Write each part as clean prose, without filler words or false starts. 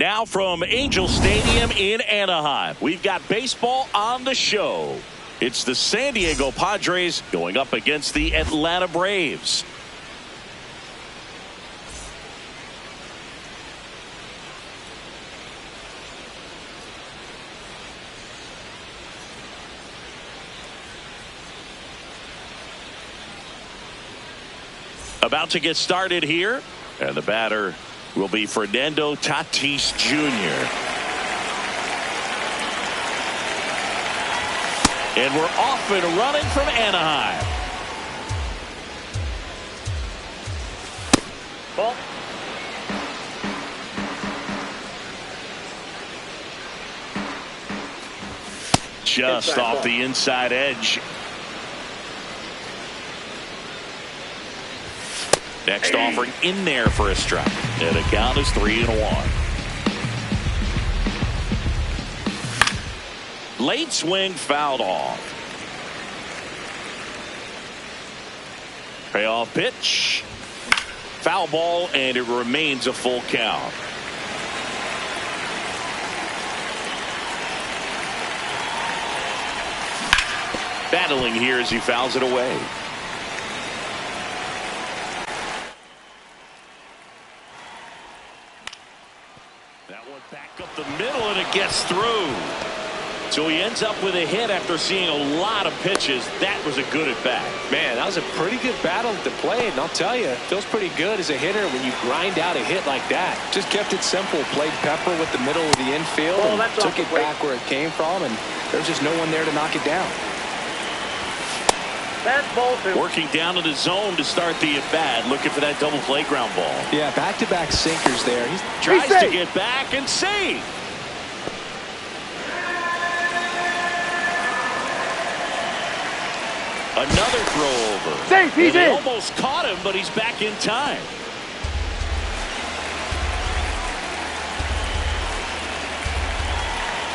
Now from Angel Stadium in Anaheim, we've got baseball on the show. It's the San Diego Padres going up against the Atlanta Braves. About to get started here, and the batter will be Fernando Tatis Jr. And we're off and running from Anaheim. Ball. Just off the inside edge. Next offering in there for a strike. And the count is 3-1. Late swing fouled off. Payoff pitch. Foul ball, and it remains a full count. Battling here as he fouls it away. That one back up the middle, and it gets through. So he ends up with a hit after seeing a lot of pitches. That was a good at bat. Man, that was a pretty good battle at the plate, and I'll tell you, it feels pretty good as a hitter when you grind out a hit like that. Just kept it simple, played pepper with the middle of the infield, and took it back where it came from, and there's just no one there to knock it down. That's ball two. Working down in the zone to start the at-bat, looking for that double play ground ball. Yeah, back-to-back sinkers there. He tries to get back and save. Another throw over. Safe, he's in. Almost caught him, but he's back in time.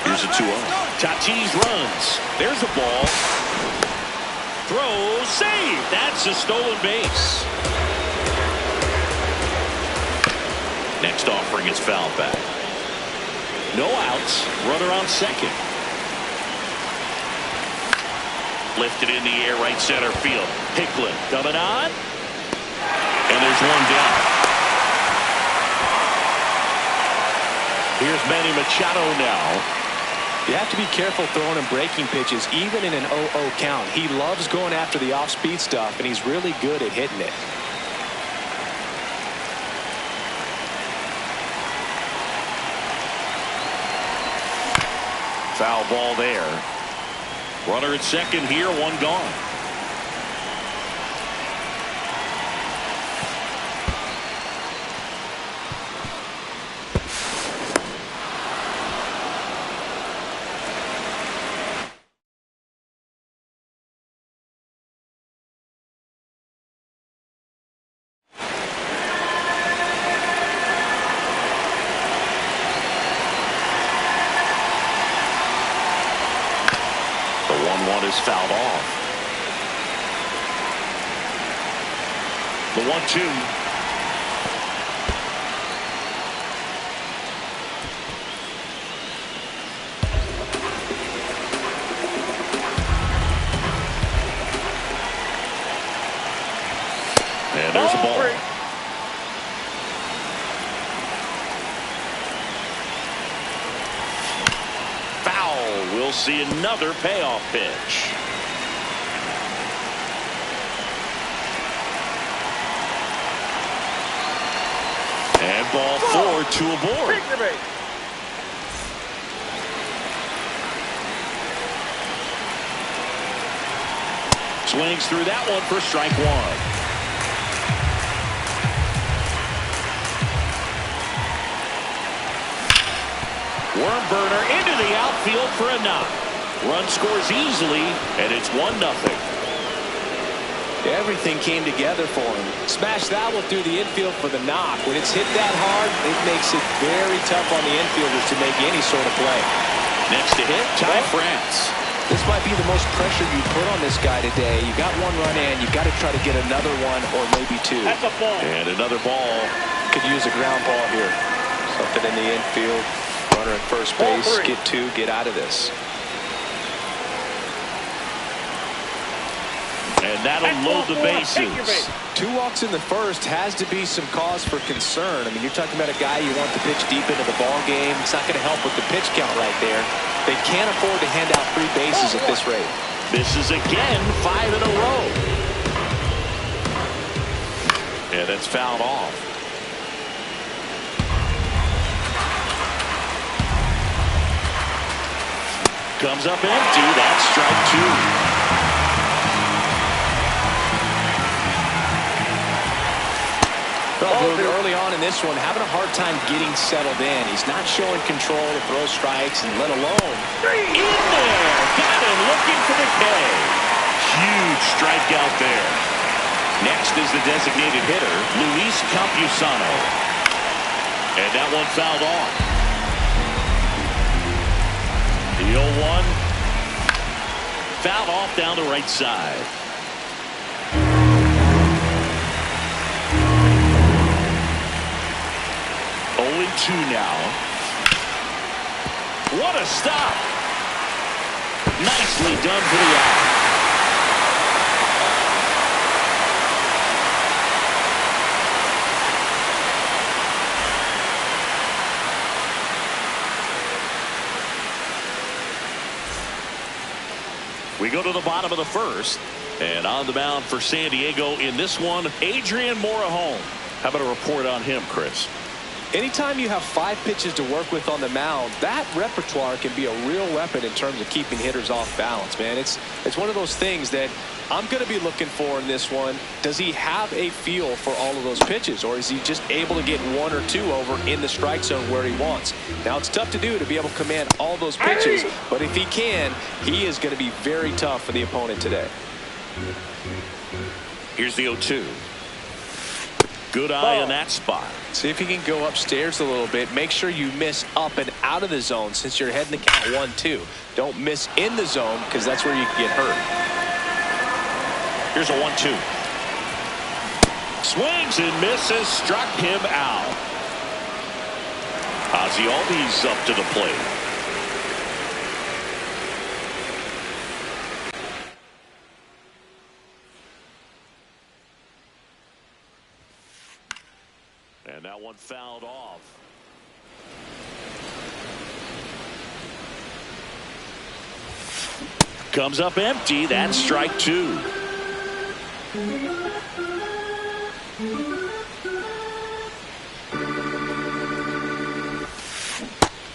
Here's a 2-0. Tatis runs. There's a ball. Throw, save. That's a stolen base. Next offering is fouled back. No outs. Runner on second. Lifted in the air, right center field. Hicklin coming on. And there's one down. Here's Manny Machado now. You have to be careful throwing and breaking pitches, even in an 0-0 count. He loves going after the off-speed stuff, and he's really good at hitting it. Foul ball there. Runner at second here, one gone. Is fouled off. The 1-2. And there's a ball. We'll see another payoff pitch. And ball 4, 2 aboard. Swings through that one for strike one. Worm burner into the outfield for a knock. Run scores easily, and it's 1-0. Everything came together for him. Smash that one through the infield for the knock. When it's hit that hard, it makes it very tough on the infielders to make any sort of play. Next to hit, Ty France. This might be the most pressure you put on this guy today. You got one run in, you got to try to get another one or maybe two. That's a ball. And another ball. Could use a ground ball here. Something in the infield. Runner at first base. Get two. Get out of this. And that'll load the bases. 2 walks in the first has to be some cause for concern. I mean, you're talking about a guy you want to pitch deep into the ball game. It's not going to help with the pitch count right there. They can't afford to hand out 3 bases at this rate. Misses again, 5 in a row. And it's fouled off. Comes up empty. That's strike 2. Early on in this one, having a hard time getting settled in. He's not showing control to throw strikes, and let alone. In there. Got him looking for the K. Huge strikeout there. Next is the designated hitter, Luis Campusano. And that one fouled off. The 0-1. Fouled off down the right side. 0-2 now. What a stop. Nicely done for the out. We go to the bottom of the first. And on the mound for San Diego in this one, Adrian Morejon. How about a report on him, Chris? Anytime you have 5 pitches to work with on the mound, that repertoire can be a real weapon in terms of keeping hitters off balance, man. It's one of those things that I'm going to be looking for in this one. Does he have a feel for all of those pitches, or is he just able to get 1 or 2 over in the strike zone where he wants? Now, it's tough to do, to be able to command all those pitches, but if he can, he is going to be very tough for the opponent today. Here's the 0-2. Good eye in that spot. See if you can go upstairs a little bit. Make sure you miss up and out of the zone since you're heading to count 1-2. Don't miss in the zone, because that's where you can get hurt. Here's a 1-2. Swings and misses. Struck him out. Ozzie Albies up to the plate. And that one fouled off. Comes up empty. That's strike 2.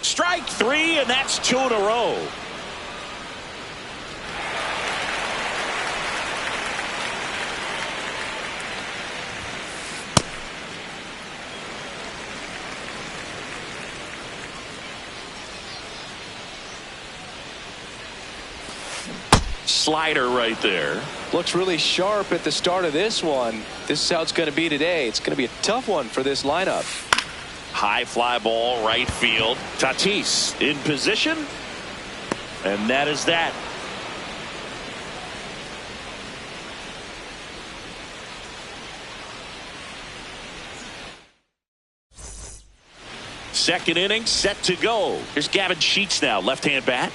Strike 3, and that's 2 in a row. Slider right there. Looks really sharp at the start of this one. This is how it's going to be today. It's going to be a tough one for this lineup. High fly ball, right field. Tatis in position. And that is that. Second inning set to go. Here's Gavin Sheets now, left-hand bat.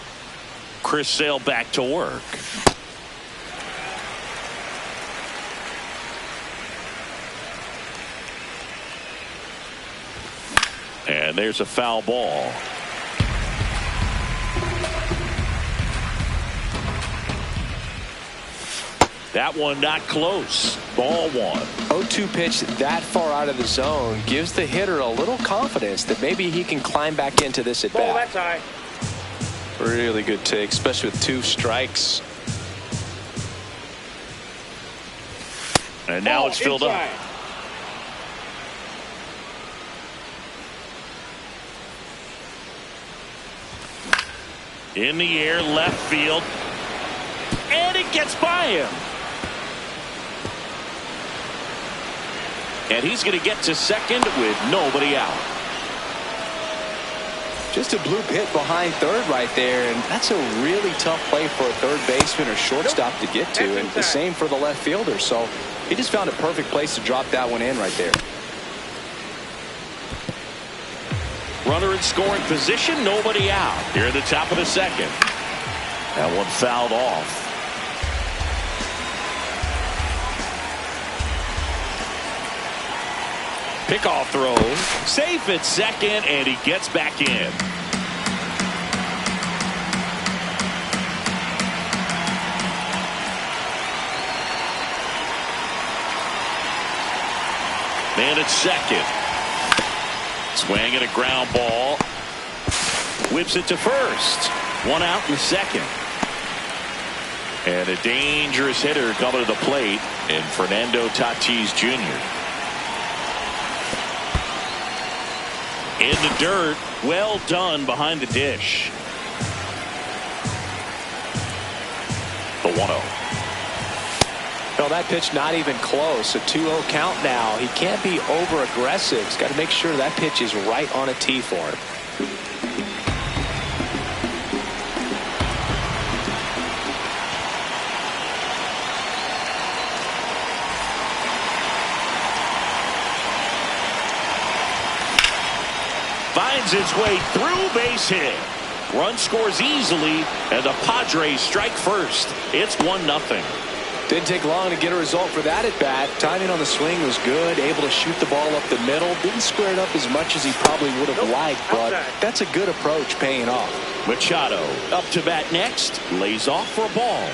Chris Sale back to work. And there's a foul ball. That one not close. Ball 1. 0-2 pitch that far out of the zone gives the hitter a little confidence that maybe he can climb back into this at bat. That's high. Really good take, especially with 2 strikes. And now it's filled up. In the air, left field. And it gets by him. And he's going to get to second with nobody out. Just a bloop hit behind third right there, and that's a really tough play for a third baseman or shortstop to get to, and the same for the left fielder. So he just found a perfect place to drop that one in right there. Runner in scoring position, nobody out. Here at the top of the second. That one fouled off. Pickoff throw. Safe at second, and he gets back in. Man at second. Swing and a ground ball. Whips it to first. One out in the second. And a dangerous hitter coming to the plate in Fernando Tatis Jr. In the dirt. Well done behind the dish. The 1-0. No, that pitch not even close. A 2-0 count now. He can't be over aggressive. He's got to make sure that pitch is right on a tee for him. Finds its way through, base hit. Run scores easily, and the Padres strike first. It's 1-0. Didn't take long to get a result for that at bat. Timing on the swing was good. Able to shoot the ball up the middle. Didn't square it up as much as he probably would have liked, but that's a good approach paying off. Machado up to bat next. Lays off for a ball.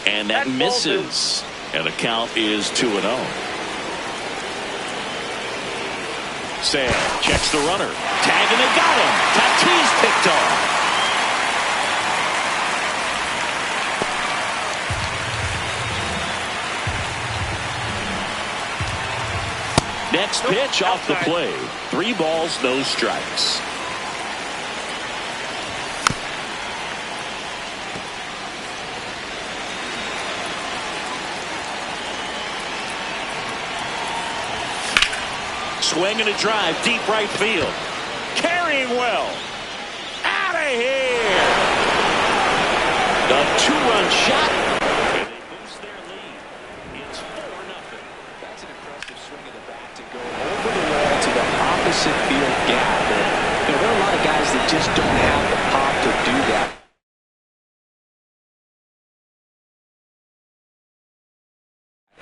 And that misses. And the count is 2-0. Sale checks the runner. Tag, and they got him. Tatis picked off. Next pitch off the play. 3 balls, no strikes. Swing and a drive, deep right field. Carrying well. Out of here. A 2-run shot. And they boost their lead. It's 4-0. That's an impressive swing of the bat to go over the wall to the opposite field gap. And, there are a lot of guys that just don't have the pop to do that.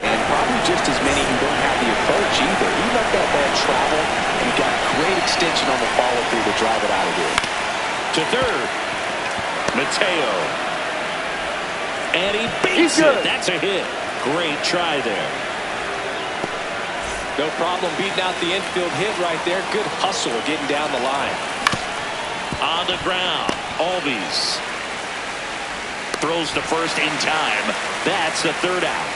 And probably just as many who don't have the approach either. He let that ball travel, and he got great extension on the follow-through to drive it out of here. To third. Mateo. And he beats it. That's a hit. Great try there. No problem beating out the infield hit right there. Good hustle getting down the line. On the ground. Albies throws to first in time. That's the 3rd out.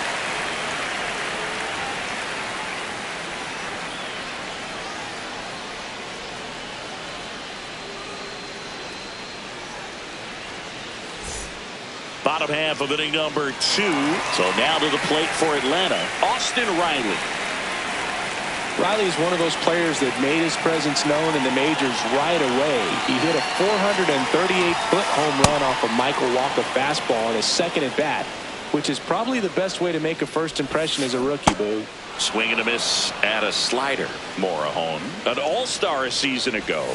Bottom half of inning number 2. So now to the plate for Atlanta, Austin Riley. Riley is one of those players that made his presence known in the majors right away. He hit a 438-foot home run off a Michael Walker fastball on his second at bat, which is probably the best way to make a first impression as a rookie, Boo. Swing and a miss at a slider. Morejon, an all-star a season ago,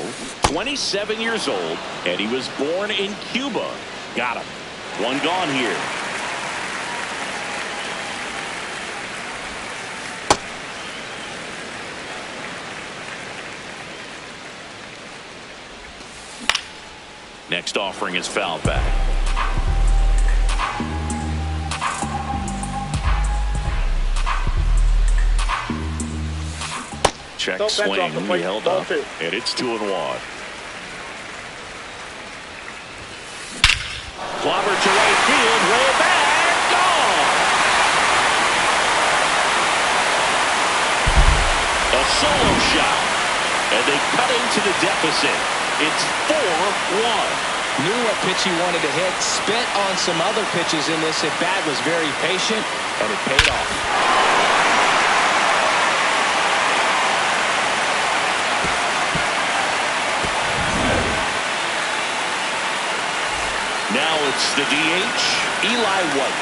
27 years old, and he was born in Cuba. Got him. One gone here. Next offering is fouled back. Check swing. He held up, and it's 2-1. Clobber to right field, way back, gone. A solo shot, and they cut into the deficit. It's 4-1. Knew what pitch he wanted to hit, spent on some other pitches in this at bat, was very patient, and it paid off. Now it's the DH, Eli White.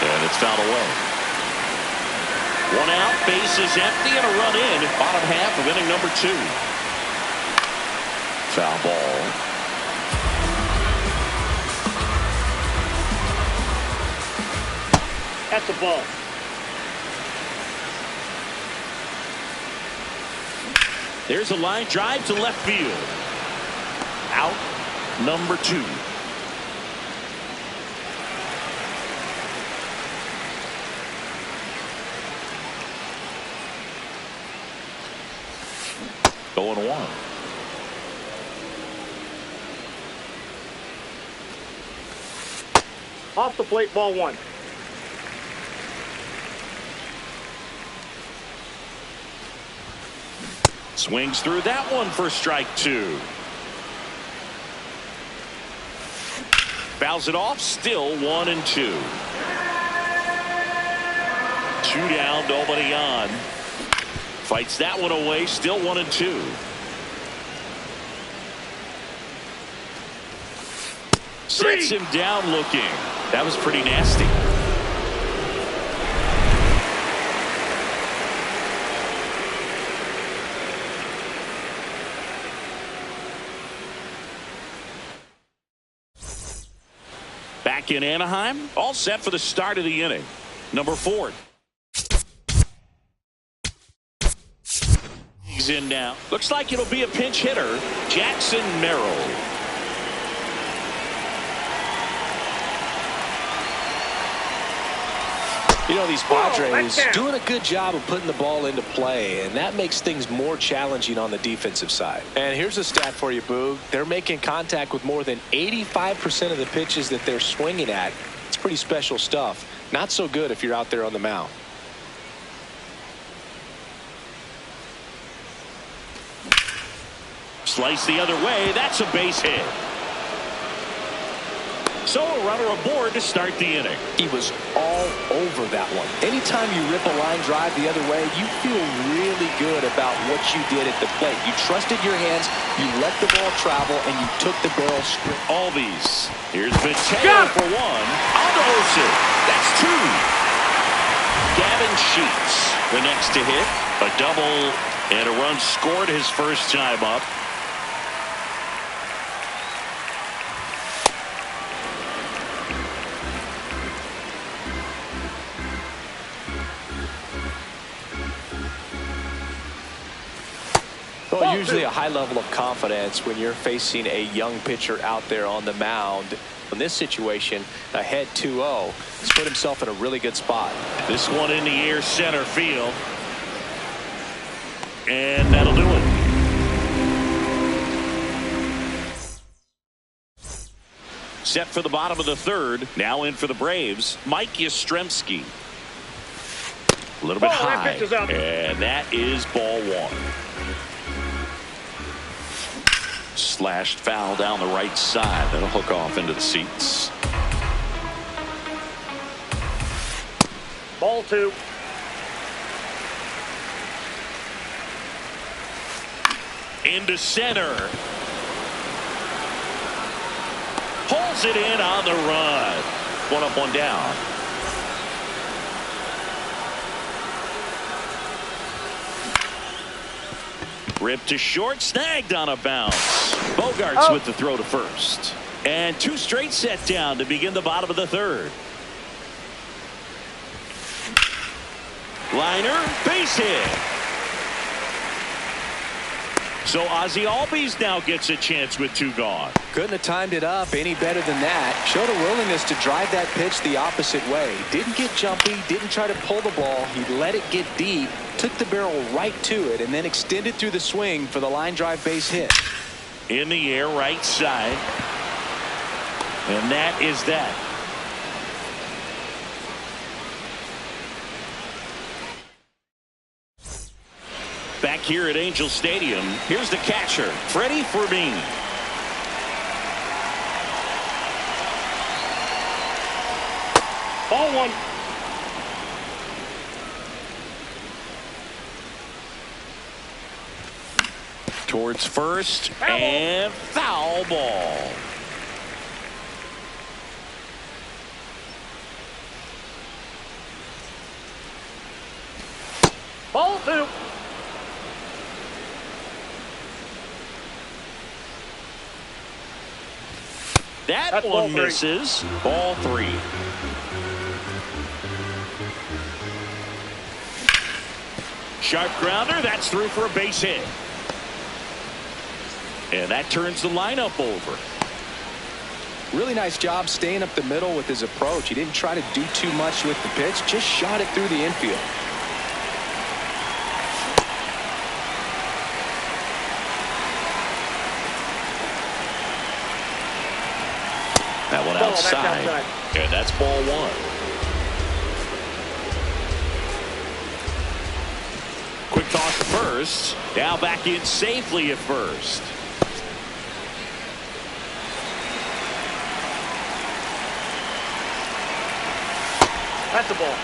And it's fouled away. One out, bases empty, and a run in. Bottom half of inning number 2. Foul ball. That's a ball. There's a line drive to left field. Out number 2. Going 1. Off the plate, ball 1. Swings through that one for strike 2. Fouls it off, still 1 and 2. 2 down, nobody on. Fights that one away, still 1 and 2. Sets him down looking. That was pretty nasty. Back in Anaheim, all set for the start of the inning. Number 4. He's in now. Looks like it'll be a pinch hitter, Jackson Merrill. You know, these Padres doing a good job of putting the ball into play, and that makes things more challenging on the defensive side. And here's a stat for you, Boog. They're making contact with more than 85% of the pitches that they're swinging at. It's pretty special stuff. Not so good if you're out there on the mound. Slice the other way. That's a base hit. So a runner aboard to start the inning. He was all over that one. Anytime you rip a line drive the other way, you feel really good about what you did at the plate. You trusted your hands, you let the ball travel, and you took the barrel straight. Albies. Here's Mateo for 1. Almost it. That's 2. Gavin Sheets, the next to hit. A double and a run scored his first time up. Well, usually a high level of confidence when you're facing a young pitcher out there on the mound. In this situation, ahead 2-0, he's put himself in a really good spot. This one in the air, center field. And that'll do it. Set for the bottom of the 3rd. Now in for the Braves, Mike Yastrzemski. A little bit high. And that is ball 1. Slashed foul down the right side. That'll hook off into the seats. Ball 2. Into center. Pulls it in on the run. 1 up, 1 down. Ripped to short, snagged on a bounce. Bogarts with the throw to first. And 2 straight set down to begin the bottom of the 3rd. Liner, base hit. So Ozzie Albies now gets a chance with 2 gone. Couldn't have timed it up any better than that. Showed a willingness to drive that pitch the opposite way. Didn't get jumpy, didn't try to pull the ball. He let it get deep, took the barrel right to it, and then extended through the swing for the line drive base hit. In the air, right side. And that is that. Back here at Angel Stadium, here's the catcher, Freddie Fermin. Ball 1. Towards first, and foul ball. Ball 2. That one misses. Ball 3. Sharp grounder. That's through for a base hit. And that turns the lineup over. Really nice job staying up the middle with his approach. He didn't try to do too much with the pitch. Just shot it through the infield. That one outside. And that's ball 1. Quick toss to first. Now back in safely at first. That's a ball.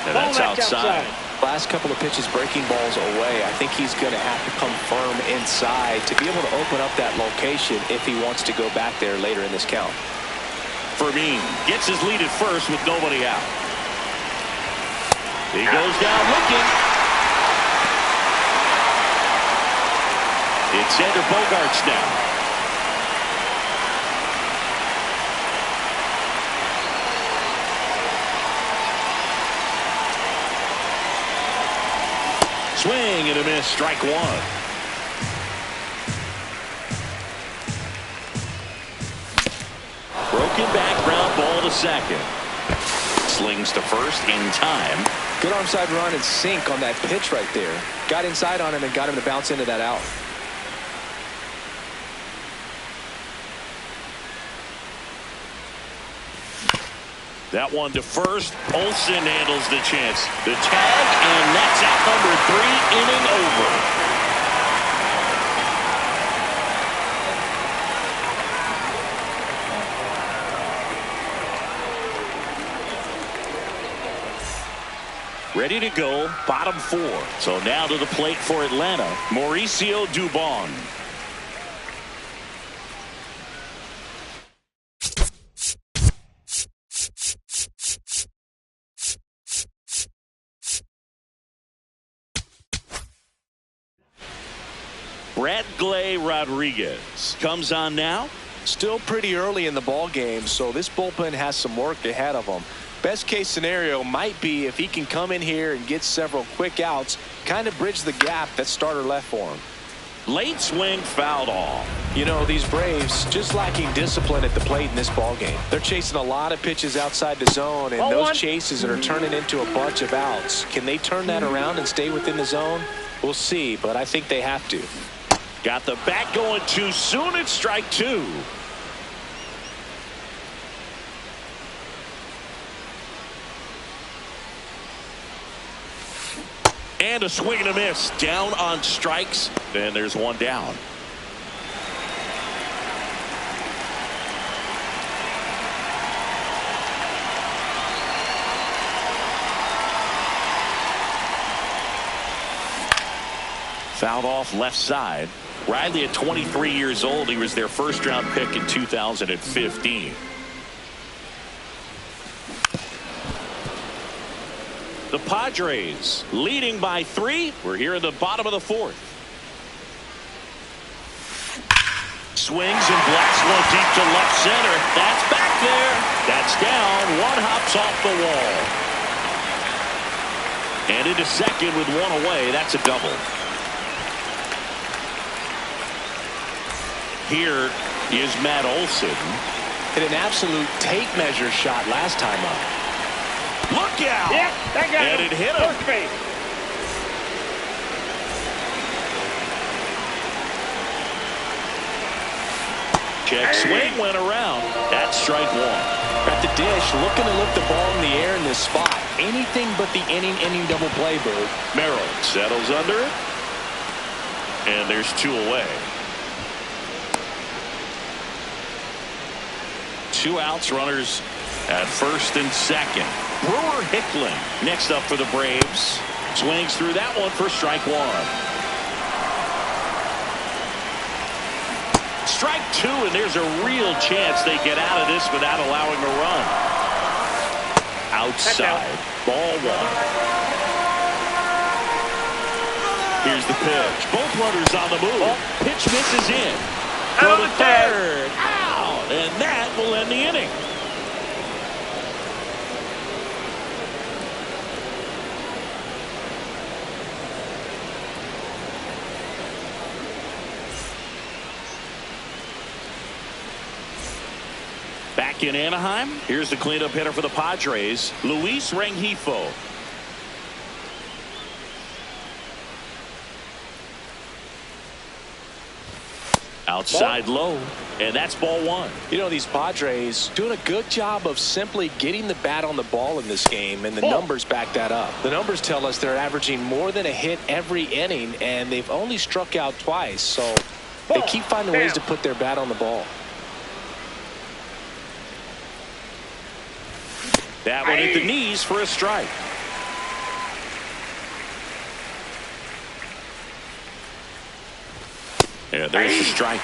And that's outside. Last couple of pitches breaking balls away. I think he's going to have to come firm inside to be able to open up that location if he wants to go back there later in this count. Fermin gets his lead at first with nobody out. He goes down looking. It's Xander Bogaerts now. Swing and a miss, strike 1. Broken back, ground ball to second. Slings to first in time. Good onside run and sink on that pitch right there. Got inside on him and got him to bounce into that out. That one to first. Olsen handles the chance. The tag, and that's out number 3, inning over. Ready to go, bottom 4. So now to the plate for Atlanta, Mauricio Dubon. Bradley Rodriguez comes on now. Still pretty early in the ball game, so this bullpen has some work ahead of them. Best case scenario might be if he can come in here and get several quick outs, kind of bridge the gap that starter left for him. Late swing fouled off. You know, these Braves just lacking discipline at the plate in this ball game. They're chasing a lot of pitches outside the zone, and those chases are turning into a bunch of outs. Can they turn that around and stay within the zone? We'll see, but I think they have to. Got the bat going too soon. It's strike 2. And a swing and a miss. Down on strikes. And there's one down. Fouled off left side. Riley at 23 years old. He was their first round pick in 2015. The Padres leading by 3. We're here in the bottom of the 4th. Swings and blasts one deep to left center. That's back there. That's down. One hops off the wall. And into second with one away. That's a double. Here is Matt Olson. Hit an absolute tape measure shot last time up. Look out! Yep, that got and him. It hit him. First base. Check swing went around. That's strike 1. At the dish, looking to lift the ball in the air in this spot. Anything but the inning double play, Bird. Merrill settles under it. And there's 2 away. 2 outs, runners at first and second. Brewer Hickling next up for the Braves. Swings through that one for strike 1. Strike 2, and there's a real chance they get out of this without allowing a run. outside. Ball one. Here's the pitch. Both runners on the move. Pitch misses in. Throw to third. Out. And that will end the inning. Back in Anaheim, here's the cleanup hitter for the Padres, Luis Rengifo. Outside low, and that's ball one. You know, these Padres doing a good job of simply getting the bat on the ball in this game, and the numbers back that up. The numbers tell us they're averaging more than a hit every inning, and they've only struck out twice, so they keep finding ways to put their bat on the ball. That one hit the knees for a strike. Yeah, there's the strike.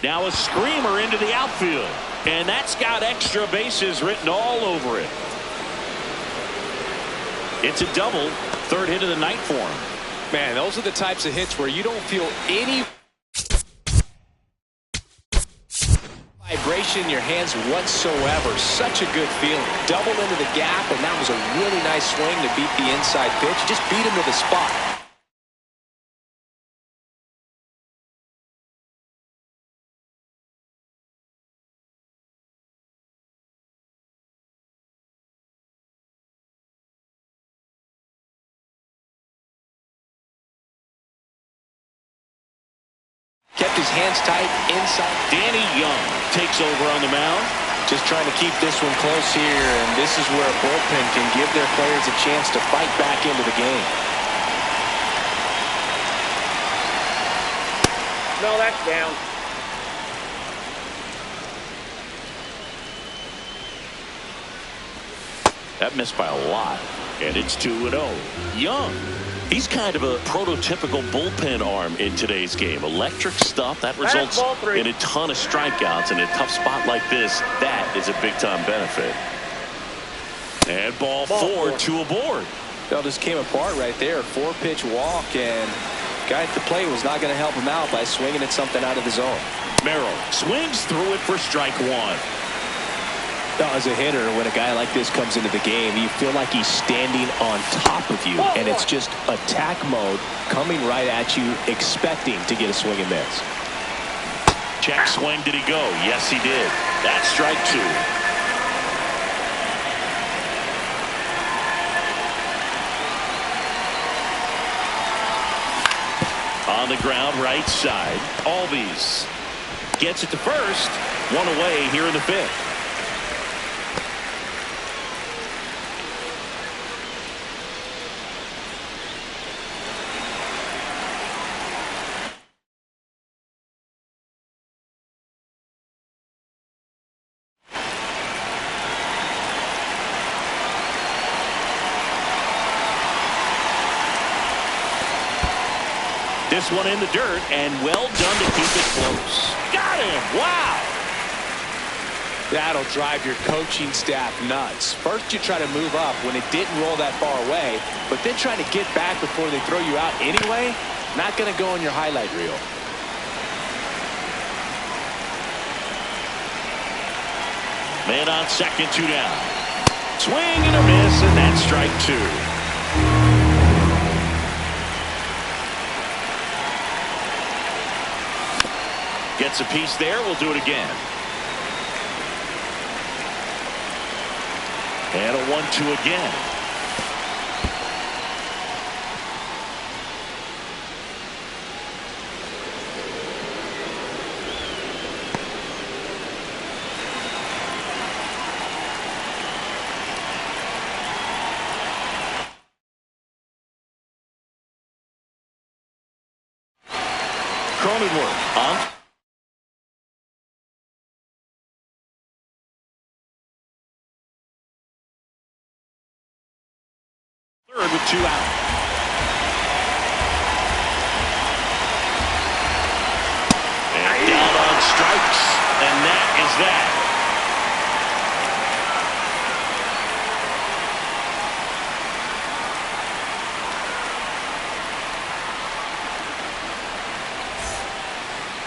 Now a screamer into the outfield. And that's got extra bases written all over it. It's a double. Third hit of the night for him. Man, those are the types of hits where you don't feel any vibration in your hands whatsoever. Such a good feeling. Double into the gap, and that was a really nice swing to beat the inside pitch. Just beat him to the spot. Kept his hands tight inside. Danny Young takes over on the mound. Just trying to keep this one close here, and this is where a bullpen can give their players a chance to fight back into the game. No, that's down. That missed by a lot, and it's 2-0. Young. He's kind of a prototypical bullpen arm in today's game. Electric stuff that results in a ton of strikeouts. In a tough spot like this, that is a big-time benefit. And ball four, two aboard. Well, just came apart right there. 4-pitch walk, and guy at the plate was not going to help him out by swinging at something out of the zone. Merrill swings through it for strike one. As a hitter, when a guy like this comes into the game, you feel like he's standing on top of you, and it's just attack mode coming right at you, expecting to get a swing and miss. Check swing. Did he go? Yes, he did. That's strike two. On the ground, right side. Albies gets it to first. One away here in the fifth. This one in the dirt, and well done to keep it close. Got him! Wow! That'll drive your coaching staff nuts. First, you try to move up when it didn't roll that far away, but then trying to get back before they throw you out anyway, not going to go in your highlight reel. Man on second, two down. Swing and a miss, and that's strike two. Gets a piece there. We'll do it again. And a 1-2 again. Cronenworth on. Third with two out. strikes, and that is that.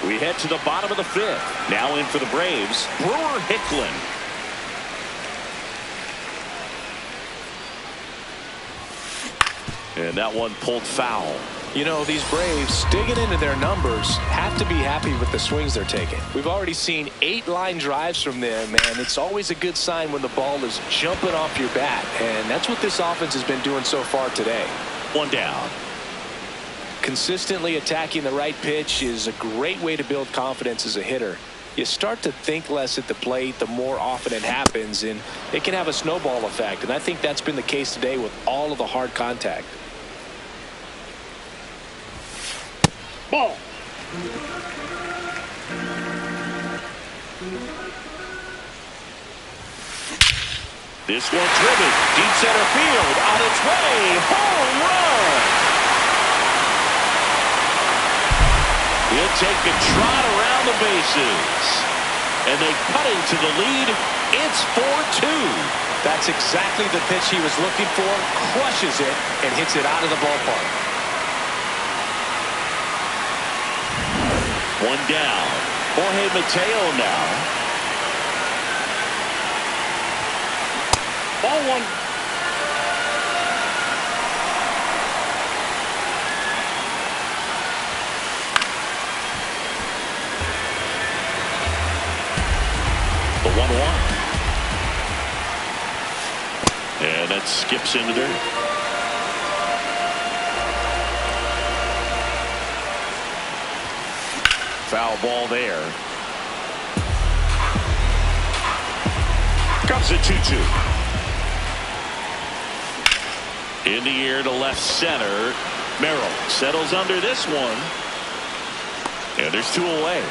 We head to the bottom of the fifth. Now in for the Braves, Brewer Hicklin. And that one pulled foul. You know, these Braves, digging into their numbers, have to be happy with the swings they're taking. We've already seen 8 line drives from them, and it's always a good sign when the ball is jumping off your bat. And that's what this offense has been doing so far today. One down. Consistently attacking the right pitch is a great way to build confidence as a hitter. You start to think less at the plate the more often it happens, and it can have a snowball effect. And I think that's been the case today with all of the hard contact. Ball. This one driven deep center field, on its way, home run. He'll take a trot around the bases, and they cut into the lead. It's 4-2. That's exactly the pitch he was looking for. Crushes it and hits it out of the ballpark. One down. Jorge Mateo now. Ball one. The 1-1. And that skips into dirt. Foul ball there. Comes a 2-2. In the air to left center. Merrill settles under this one. And there's 2 away.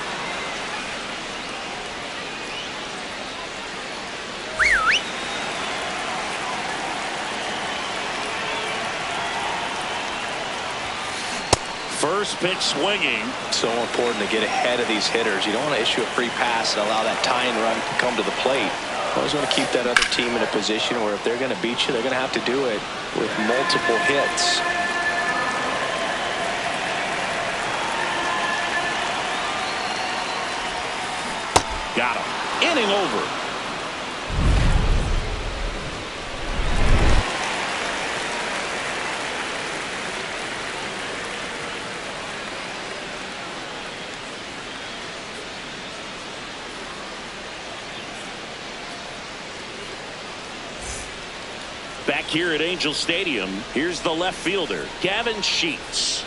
First pitch swinging. So important to get ahead of these hitters. You don't want to issue a free pass and allow that tying run to come to the plate. You always want to keep that other team in a position where if they're going to beat you, they're going to have to do it with multiple hits. Got him. Inning over. Back here at Angel Stadium, here's the left fielder, Gavin Sheets.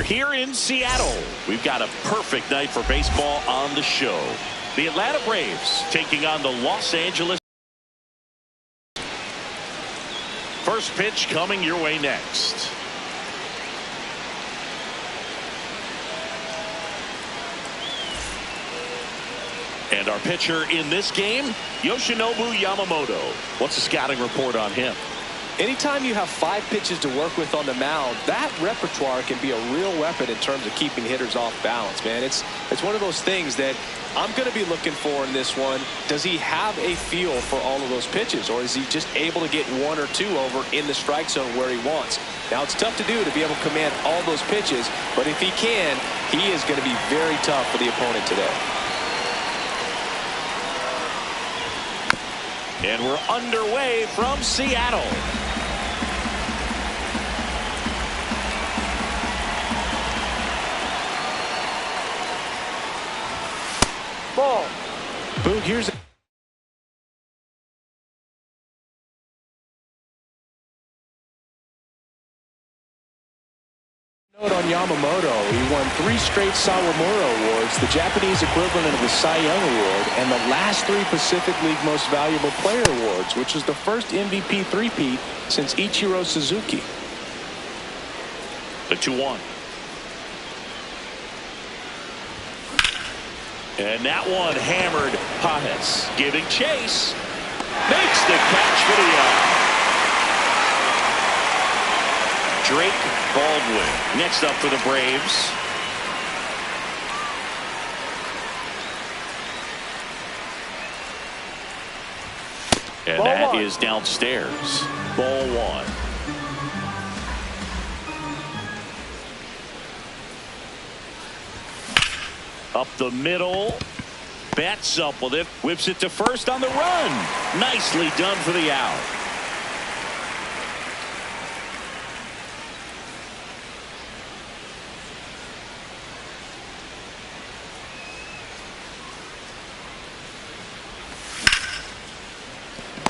here in Seattle. We've got a perfect night for baseball on the show. The Atlanta Braves taking on the Los Angeles. First pitch coming your way next. And our pitcher in this game, Yoshinobu Yamamoto. What's the scouting report on him? Anytime you have 5 pitches to work with on the mound, that repertoire can be a real weapon in terms of keeping hitters off balance, man. It's one of those things that I'm going to be looking for in this one. Does he have a feel for all of those pitches, or is he just able to get 1 or 2 over in the strike zone where he wants? Now, it's tough to do to be able to command all those pitches, but if he can, he is going to be very tough for the opponent today. And we're underway from Seattle. Ball. Boog, here's note on Yamamoto. He won 3 straight Sawamura Awards, the Japanese equivalent of the Cy Young Award, and the last 3 Pacific League Most Valuable Player Awards, which was the first MVP three-peat since Ichiro Suzuki. The 2-1. And that one hammered. Pajes giving chase. Makes the catch for the out. Drake Baldwin next up for the Braves. And that is downstairs. Ball 1. Up the middle. Bats up with it. Whips it to first on the run. Nicely done for the out.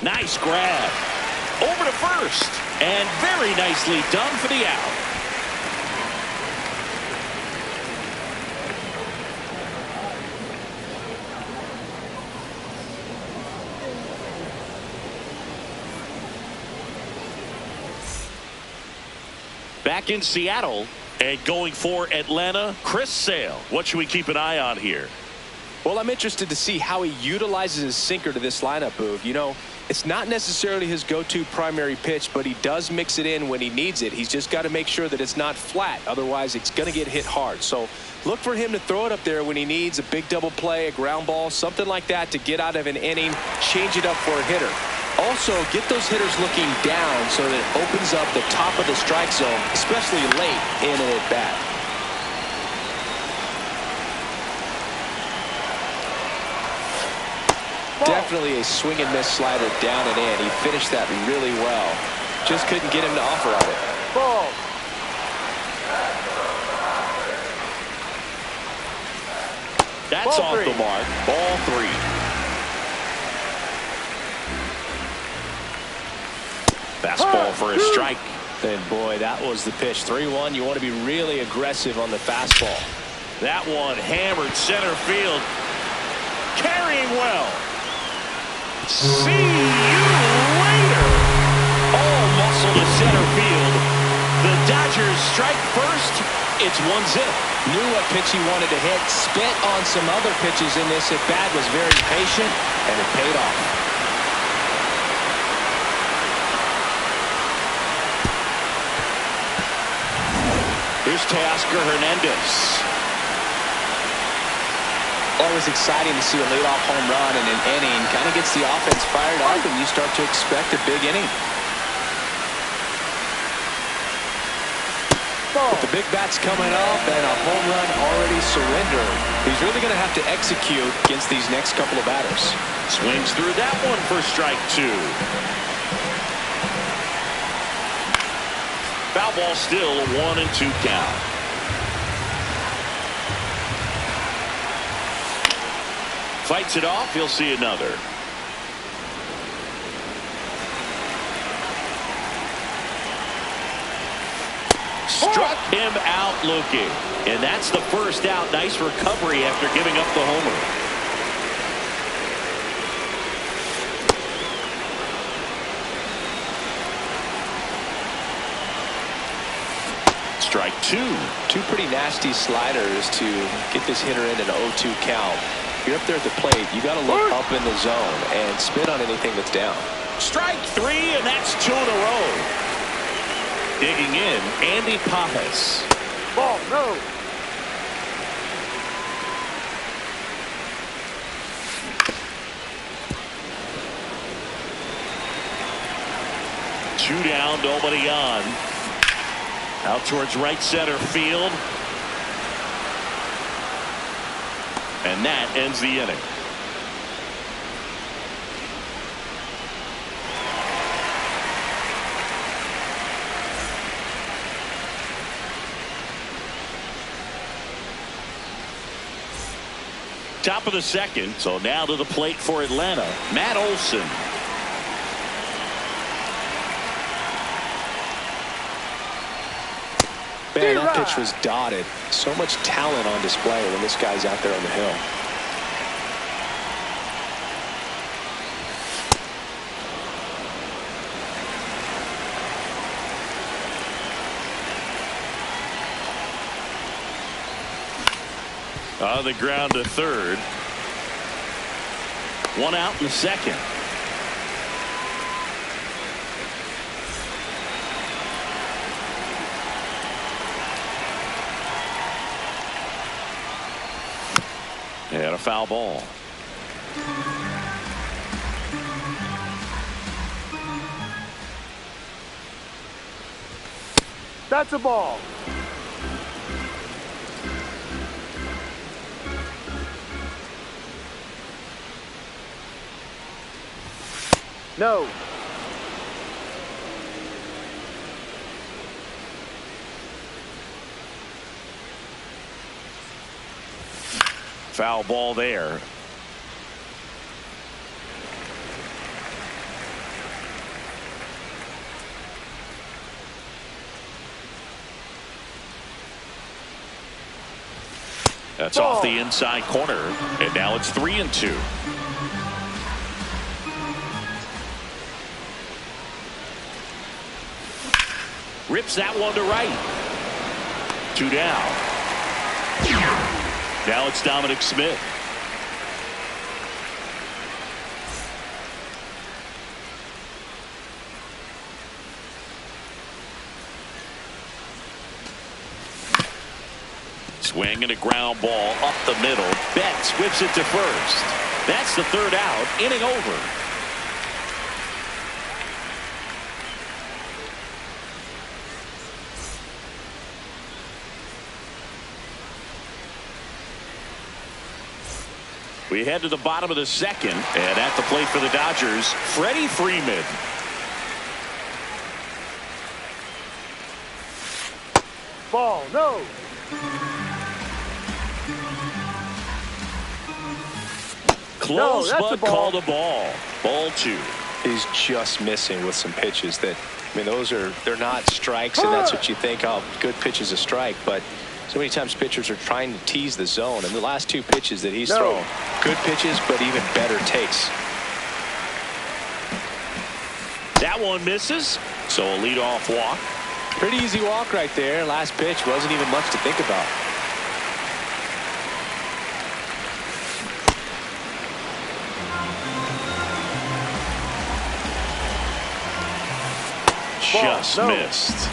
Nice grab. Over to first. And very nicely done for the out. Back in Seattle and going for Atlanta, Chris Sale. What should we keep an eye on here? Well, I'm interested to see how he utilizes his sinker to this lineup, Boog. You know, it's not necessarily his go-to primary pitch, but he does mix it in when he needs it. He's just got to make sure that it's not flat. Otherwise, it's going to get hit hard. So look for him to throw it up there when he needs a big double play, a ground ball, something like that to get out of an inning, change it up for a hitter. Also, get those hitters looking down so that it opens up the top of the strike zone, especially late in an at-bat. Definitely a swing and miss slider down and in. He finished that really well. Just couldn't get him to offer on it. Ball. That's off the mark. Ball 3. Fastball for a strike. And boy, that was the pitch. 3-1. You want to be really aggressive on the fastball. That one hammered center field. Carrying well. See you later. All muscle to center field. The Dodgers strike first. It's 1-0. Knew what pitch he wanted to hit. Spit on some other pitches in this at bat. Was very patient, and it paid off. Here's Teoscar Hernandez. Always exciting to see a leadoff home run in an inning. Kind of gets the offense fired up, and you start to expect a big inning. With the big bats coming up and a home run already surrendered, he's really going to have to execute against these next couple of batters. Swings through that one for strike 2. Foul ball still, a 1-2 count. Fights it off. He'll see another. Struck him out looking. And that's the first out. Nice recovery after giving up the homer. Strike two. Two pretty nasty sliders to get this hitter in an 0-2 count. You're up there at the plate. You got to look up in the zone and spit on anything that's down. Strike three, and that's two in a row. Digging in, Andy Pappas. Ball, no. Two down, nobody on. Out towards right center field. And that ends the inning. Top of the second, so now to the plate for Atlanta, Matt Olson. Man, that pitch was dotted. So much talent on display when this guy's out there on the hill. On the ground to third. One out in the second. And a foul ball. That's a ball. No. Foul ball there. That's off the inside corner, and now it's 3-2. Rips that one to right. Two down. Now it's Dominic Smith. Swing and a ground ball up the middle. Betts whips it to first. That's the third out. Inning over. We head to the bottom of the second, and at the plate for the Dodgers, Freddie Freeman. Ball, no. Close, but called a ball. Ball two. He's just missing with some pitches that, I mean, they're not strikes, and that's what you think of. Good pitch is a strike, but so many times pitchers are trying to tease the zone, and the last two pitches that he's thrown, good pitches, but even better takes. That one misses, so a leadoff walk. Pretty easy walk right there. Last pitch wasn't even much to think about. Just missed.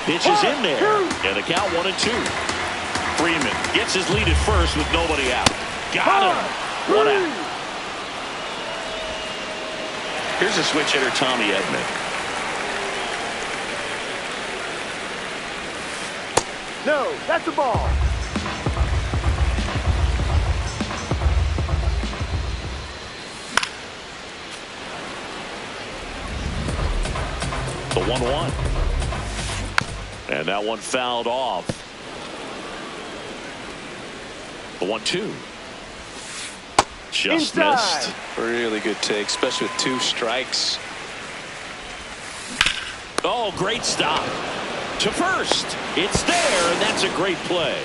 Pitch is in there, and the count 1-2. Freeman gets his lead at first with nobody out. Got him. One out. Here's a switch hitter, Tommy Edman. No, that's a ball. The 1-1. And that one fouled off. The 1-2. Just Inside. missed. Really good take, especially with two strikes. Oh, great stop. To first. It's there, and that's a great play.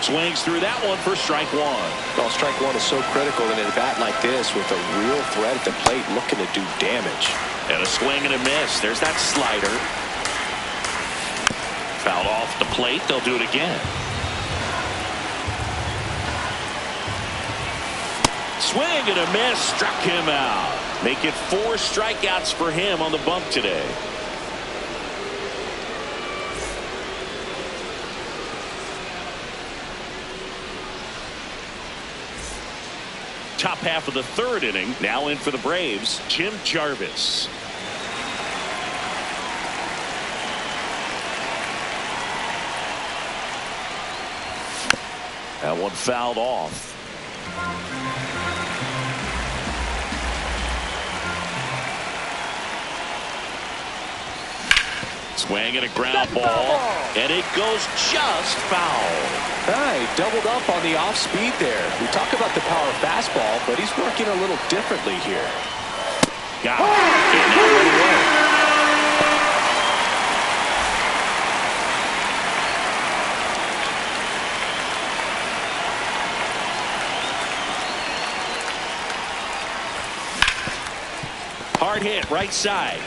Swings through that one for strike one. Well, strike one is so critical in a bat like this with a real threat at the plate looking to do damage. And a swing and a miss. There's that slider. Fouled off the plate. They'll do it again. Swing and a miss. Struck him out. Make it 4 strikeouts for him on the bump today. Top half of the 3rd inning. Now in for the Braves, Jim Jarvis. That one fouled off. Swing and a ground ball, and it goes just foul. He doubled up on the off speed there. We talk about the power fastball, but he's working a little differently here. Got it. And now let it go. Hard hit right side.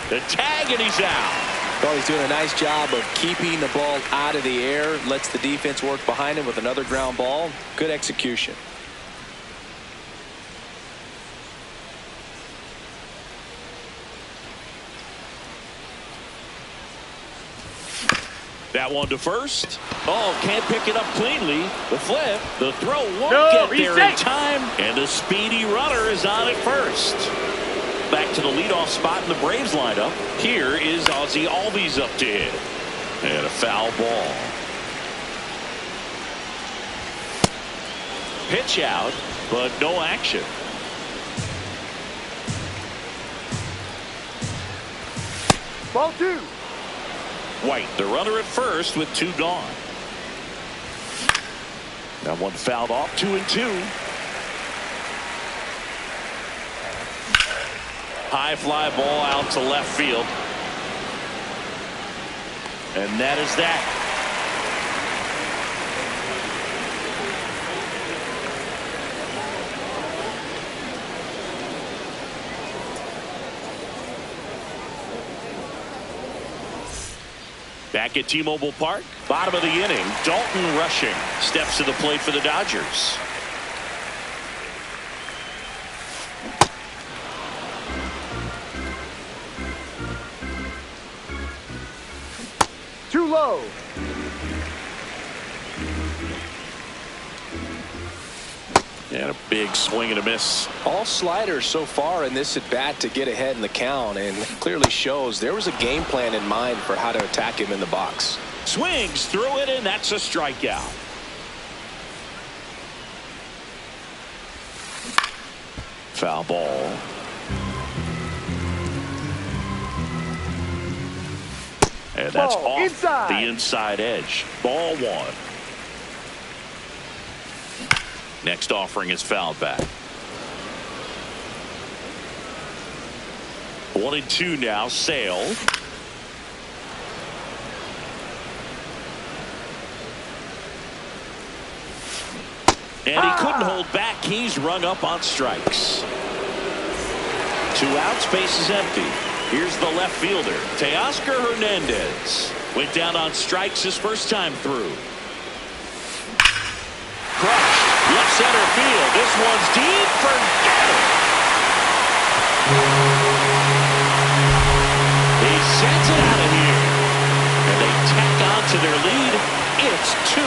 The tag, and he's out. Well, he's doing a nice job of keeping the ball out of the air. Lets the defense work behind him with another ground ball. Good execution. That one to first. Oh, can't pick it up cleanly. The flip. The throw won't get there in time. And the speedy runner is on at first. Back to the leadoff spot in the Braves lineup. Here is Ozzie Albies up to hit. And a foul ball. Pitch out, but no action. Ball 2. White, the runner at first with 2 gone. That one fouled off. 2-2. High fly ball out to left field. And that is that. Back at T-Mobile Park, bottom of the inning, Dalton Rushing steps to the plate for the Dodgers. Too low. And a big swing and a miss. All sliders so far in this at bat to get ahead in the count, and clearly shows there was a game plan in mind for how to attack him in the box. Swings through it, and that's a strikeout. Foul ball. And that's Ball, off inside. the inside edge. Ball 1. Next offering is fouled back. 1-2 now. Sale. And he couldn't hold back. He's rung up on strikes. 2 outs. Base is empty. Here's the left fielder, Teoscar Hernandez. Went down on strikes his first time through. Crushed. Left center field. This one's deep. Forget it. He sends it out of here. And they tack on to their lead. It's 2-0.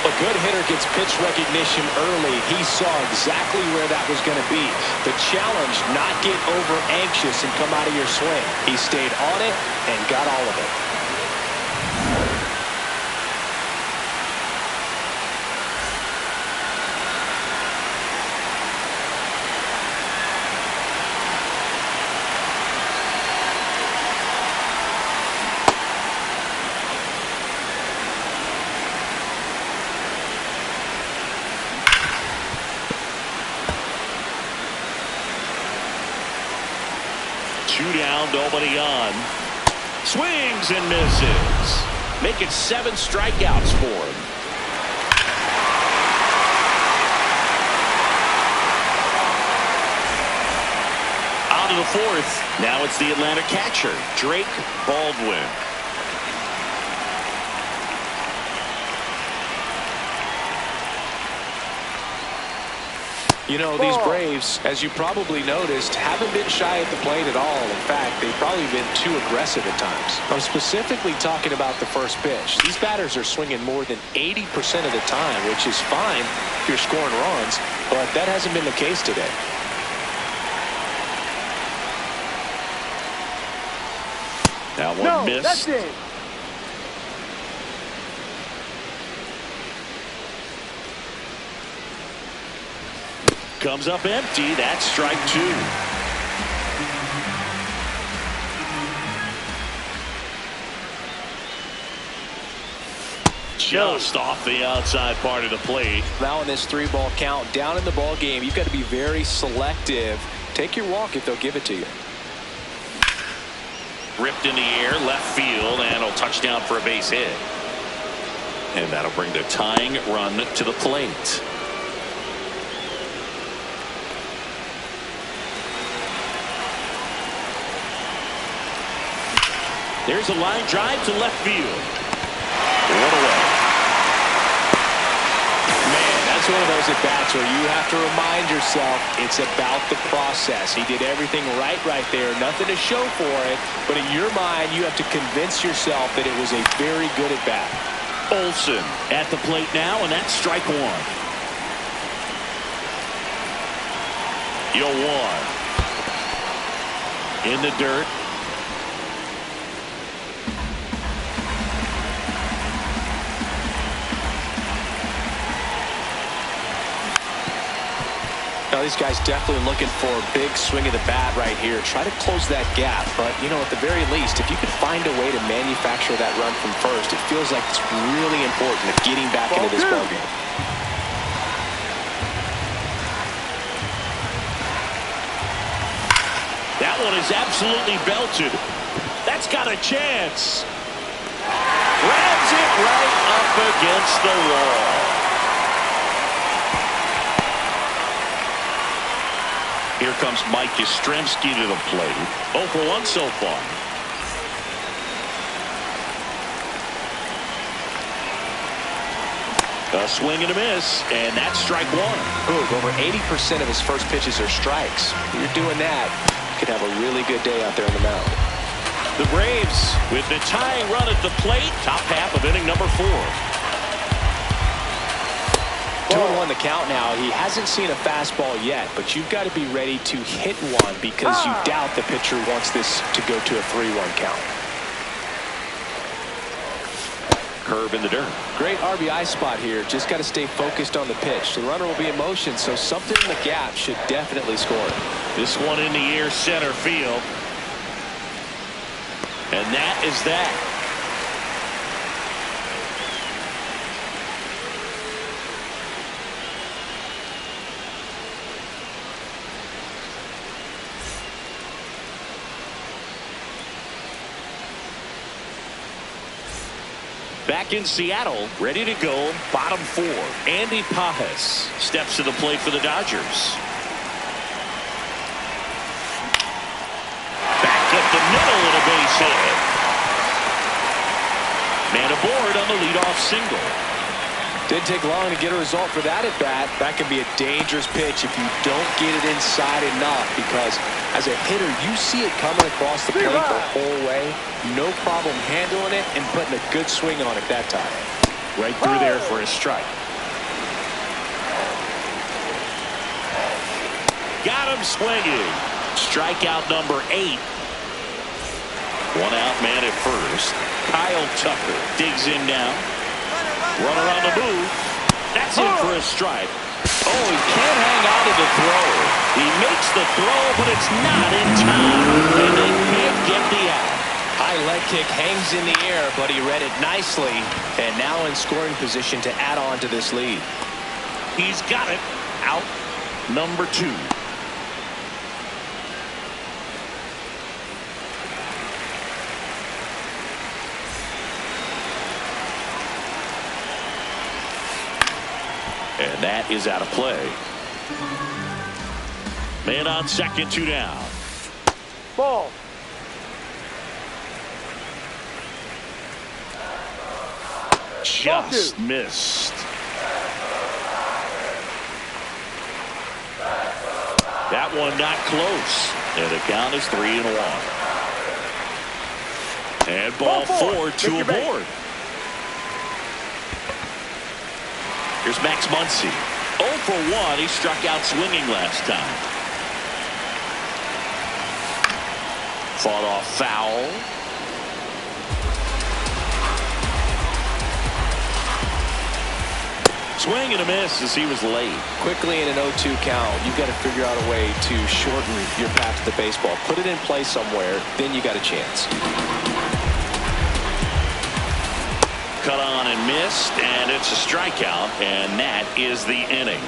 A good hitter gets pitch recognition early. He saw exactly where that was going to be. The challenge, not get over anxious and come out of your swing. He stayed on it and got all of it. 2 down, nobody on. Swings and misses. Making 7 strikeouts for him. Out of the 4th. Now it's the Atlanta catcher, Drake Baldwin. You know, these Braves, as you probably noticed, haven't been shy at the plate at all. In fact, they've probably been too aggressive at times. I'm specifically talking about the first pitch. These batters are swinging more than 80% of the time, which is fine if you're scoring runs, but that hasn't been the case today. That one missed. That's it. Comes up empty. That's strike 2. Just off the outside part of the plate. Now in this 3-ball count, down in the ball game, you've got to be very selective. Take your walk if they'll give it to you. Ripped in the air, left field, and a touchdown for a base hit. And that'll bring the tying run to the plate. There's a line drive to left field. One away. Man, that's one of those at-bats where you have to remind yourself it's about the process. He did everything right there. Nothing to show for it. But in your mind, you have to convince yourself that it was a very good at-bat. Olsen at the plate now, and that's strike 1. 0-1. In the dirt. Now these guys definitely looking for a big swing of the bat right here. Try to close that gap, but you know, at the very least, if you could find a way to manufacture that run from first, it feels like it's really important to getting back into this ballgame. That one is absolutely belted. That's got a chance. Grabs it right up against the wall. Here comes Mike Yastrzemski to the plate. 0 for 1 so far. A swing and a miss, and that's strike 1. Ooh, over 80% of his first pitches are strikes. You're doing that, you could have a really good day out there on the mound. The Braves with the tying run at the plate. Top half of inning number 4. 2-1 the count now. He hasn't seen a fastball yet, but you've got to be ready to hit one because you doubt the pitcher wants this to go to a 3-1 count. Curve in the dirt. Great RBI spot here. Just got to stay focused on the pitch. The runner will be in motion, so something in the gap should definitely score. This one in the air, center field. And that is that. Back in Seattle, ready to go, bottom 4. Andy Pajas steps to the plate for the Dodgers. Back up the middle and a base hit. Man aboard on the leadoff single. Didn't take long to get a result for that at bat. That can be a dangerous pitch if you don't get it inside enough, because as a hitter, you see it coming across the plate the whole way. No problem handling it and putting a good swing on it that time. Right through there for a strike. Got him swinging. Strikeout number 8. 1 out, man at first. Kyle Tucker digs in now. Runner on the move. That's in for a strike. Oh, he can't hang on to the throw. He makes the throw, but it's not in time. And they can't get the out. High leg kick hangs in the air, but he read it nicely. And now in scoring position to add on to this lead. He's got it. Out number 2. And that is out of play. Man on second, 2 down. Ball. Just missed. That one not close. And the count is 3-1. And ball 4, 2 aboard. Here's Max Muncy. 0 for 1. He struck out swinging last time. Fought off foul. Swing and a miss as he was late. Quickly in an 0-2 count, you've got to figure out a way to shorten your path to the baseball. Put it in play somewhere, then you got a chance. Cut on and missed, and it's a strikeout, and that is the inning.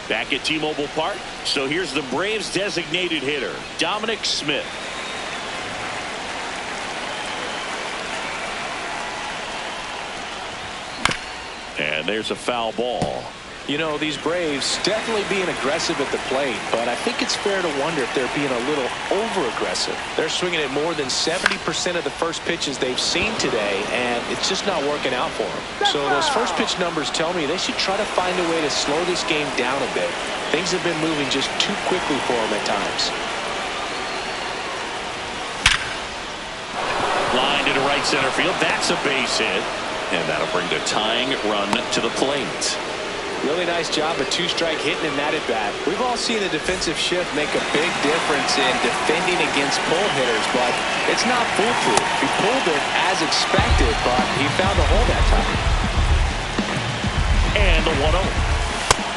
Back at T-Mobile Park. So here's the Braves designated hitter, Dominic Smith. And there's a foul ball. You know, these Braves definitely being aggressive at the plate, but I think it's fair to wonder if they're being a little over-aggressive. They're swinging at more than 70% of the first pitches they've seen today, and it's just not working out for them. So those first pitch numbers tell me they should try to find a way to slow this game down a bit. Things have been moving just too quickly for them at times. Line into right center field. That's a base hit. And that'll bring the tying run to the plate. Really nice job of two-strike hitting in that at-bat. We've all seen the defensive shift make a big difference in defending against pull hitters, but it's not foolproof. He pulled it as expected, but he found a hole that time. And the 1-0.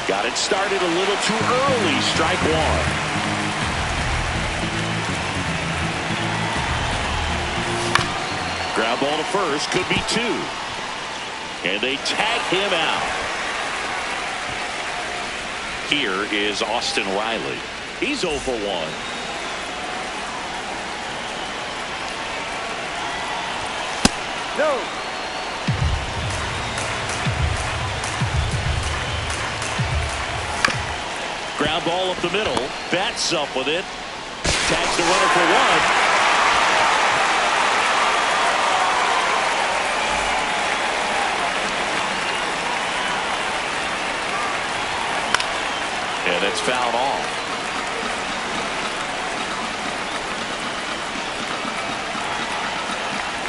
Got it started a little too early. Strike one. Ground ball to first. Could be 2. And they tag him out. Here is Austin Riley. He's 0 for 1. No. Ground ball up the middle. Bats up with it. Tags the runner for 1. And it's fouled off.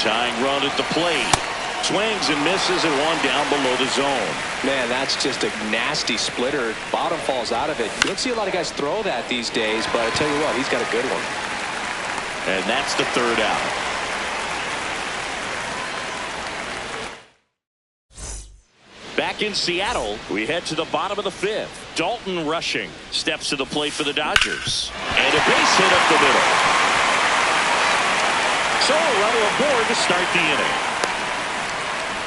Tying run at the plate. Swings and misses and one down below the zone. Man, that's just a nasty splitter. Bottom falls out of it. You don't see a lot of guys throw that these days, but I tell you what, he's got a good one. And that's the 3rd out. Back in Seattle, we head to the bottom of the 5th. Dalton Rushing steps to the plate for the Dodgers. And a base hit up the middle. So a runner aboard to start the inning.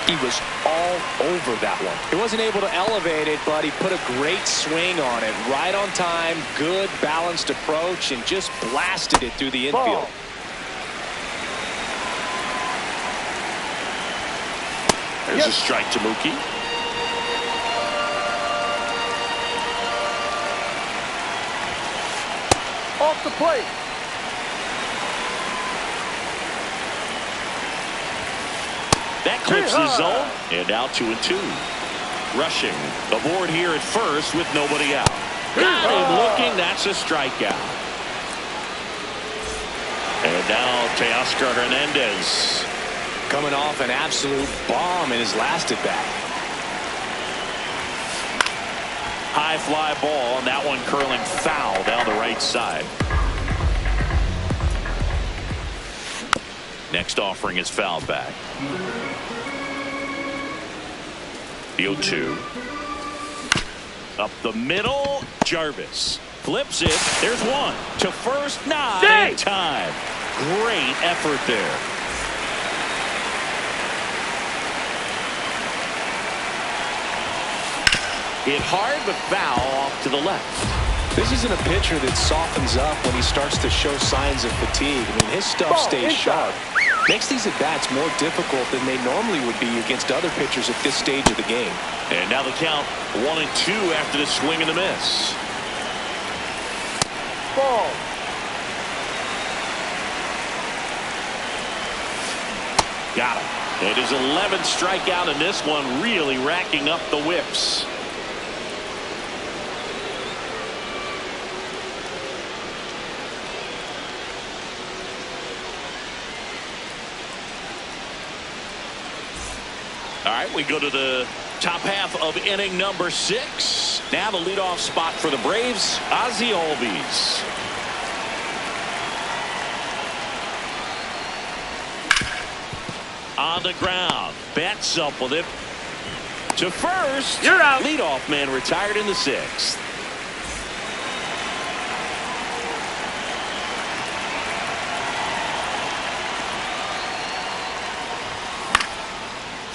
He was all over that one. He wasn't able to elevate it, but he put a great swing on it. Right on time, good balanced approach, and just blasted it through the infield. Ball. There's a strike to Mookie. Off the plate. That clips the zone, and now 2-2. Rushing aboard here at first with nobody out. Got him looking. That's a strikeout. And now Teoscar Hernandez coming off an absolute bomb in his last at bat. High fly ball, and that one curling foul down the right side. Next offering is fouled back. The 0-2. Up the middle. Jarvis flips it. There's one. To first, not in time. Great effort there. Hit hard, but foul off to the left. This isn't a pitcher that softens up when he starts to show signs of fatigue. I mean, his stuff stays sharp. Makes these at-bats more difficult than they normally would be against other pitchers at this stage of the game. And now the count 1-2 after the swing and the miss. Ball. Got him. It is 11th strikeout in this one, really racking up the whips. All right, we go to the top half of inning number 6. Now the leadoff spot for the Braves, Aguitavivela. On the ground, bats up with it to first. You're out. Leadoff man retired in the 6th.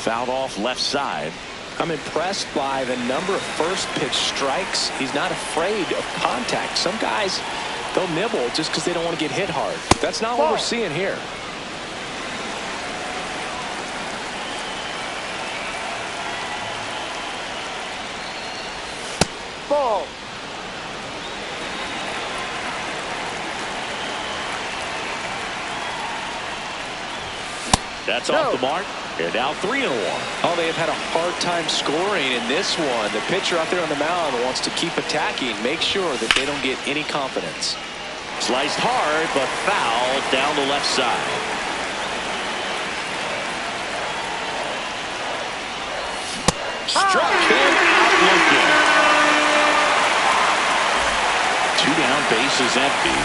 Fouled off left side. I'm impressed by the number of first pitch strikes. He's not afraid of contact. Some guys, they'll nibble just because they don't want to get hit hard. That's not what we're seeing here. Ball. That's off the mark. They're now 3-1. Oh, they have had a hard time scoring in this one. The pitcher out there on the mound wants to keep attacking, make sure that they don't get any confidence. Sliced hard, but fouled down the left side. Struck him out looking. 2 down, bases empty.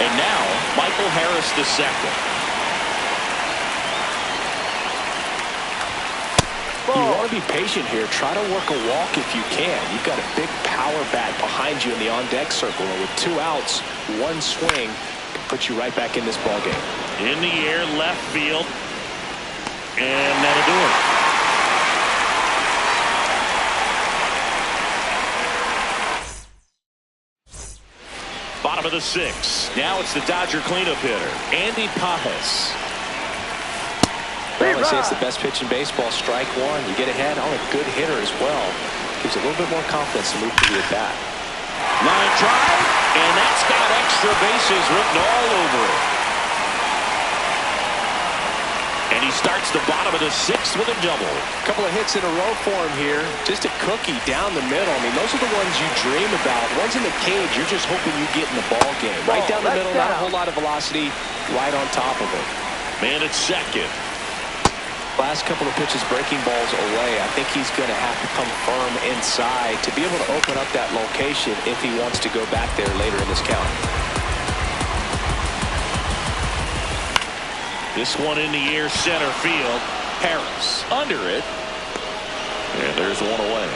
And now Michael Harris the second. You want to be patient here. Try to work a walk if you can. You've got a big power bat behind you in the on-deck circle. And with 2 outs, 1 swing can put you right back in this ballgame. In the air, left field. And that'll do it. Bottom of the 6th. Now it's the Dodger cleanup hitter, Andy Pajes. Well, they say it's the best pitch in baseball. Strike 1. You get ahead on a good hitter as well. Gives a little bit more confidence to move to the at-bat. Line drive, and that's got extra bases written all over it. And he starts the bottom of the 6th with a double. A couple of hits in a row for him here. Just a cookie down the middle. I mean, those are the ones you dream about. Ones in the cage, you're just hoping you get in the ball game. Right down the middle, not a whole lot of velocity. Right on top of it. Man at second. Last couple of pitches breaking balls away. I think he's going to have to come firm inside to be able to open up that location if he wants to go back there later in this count. This one in the air, center field. Harris under it. And there's one away.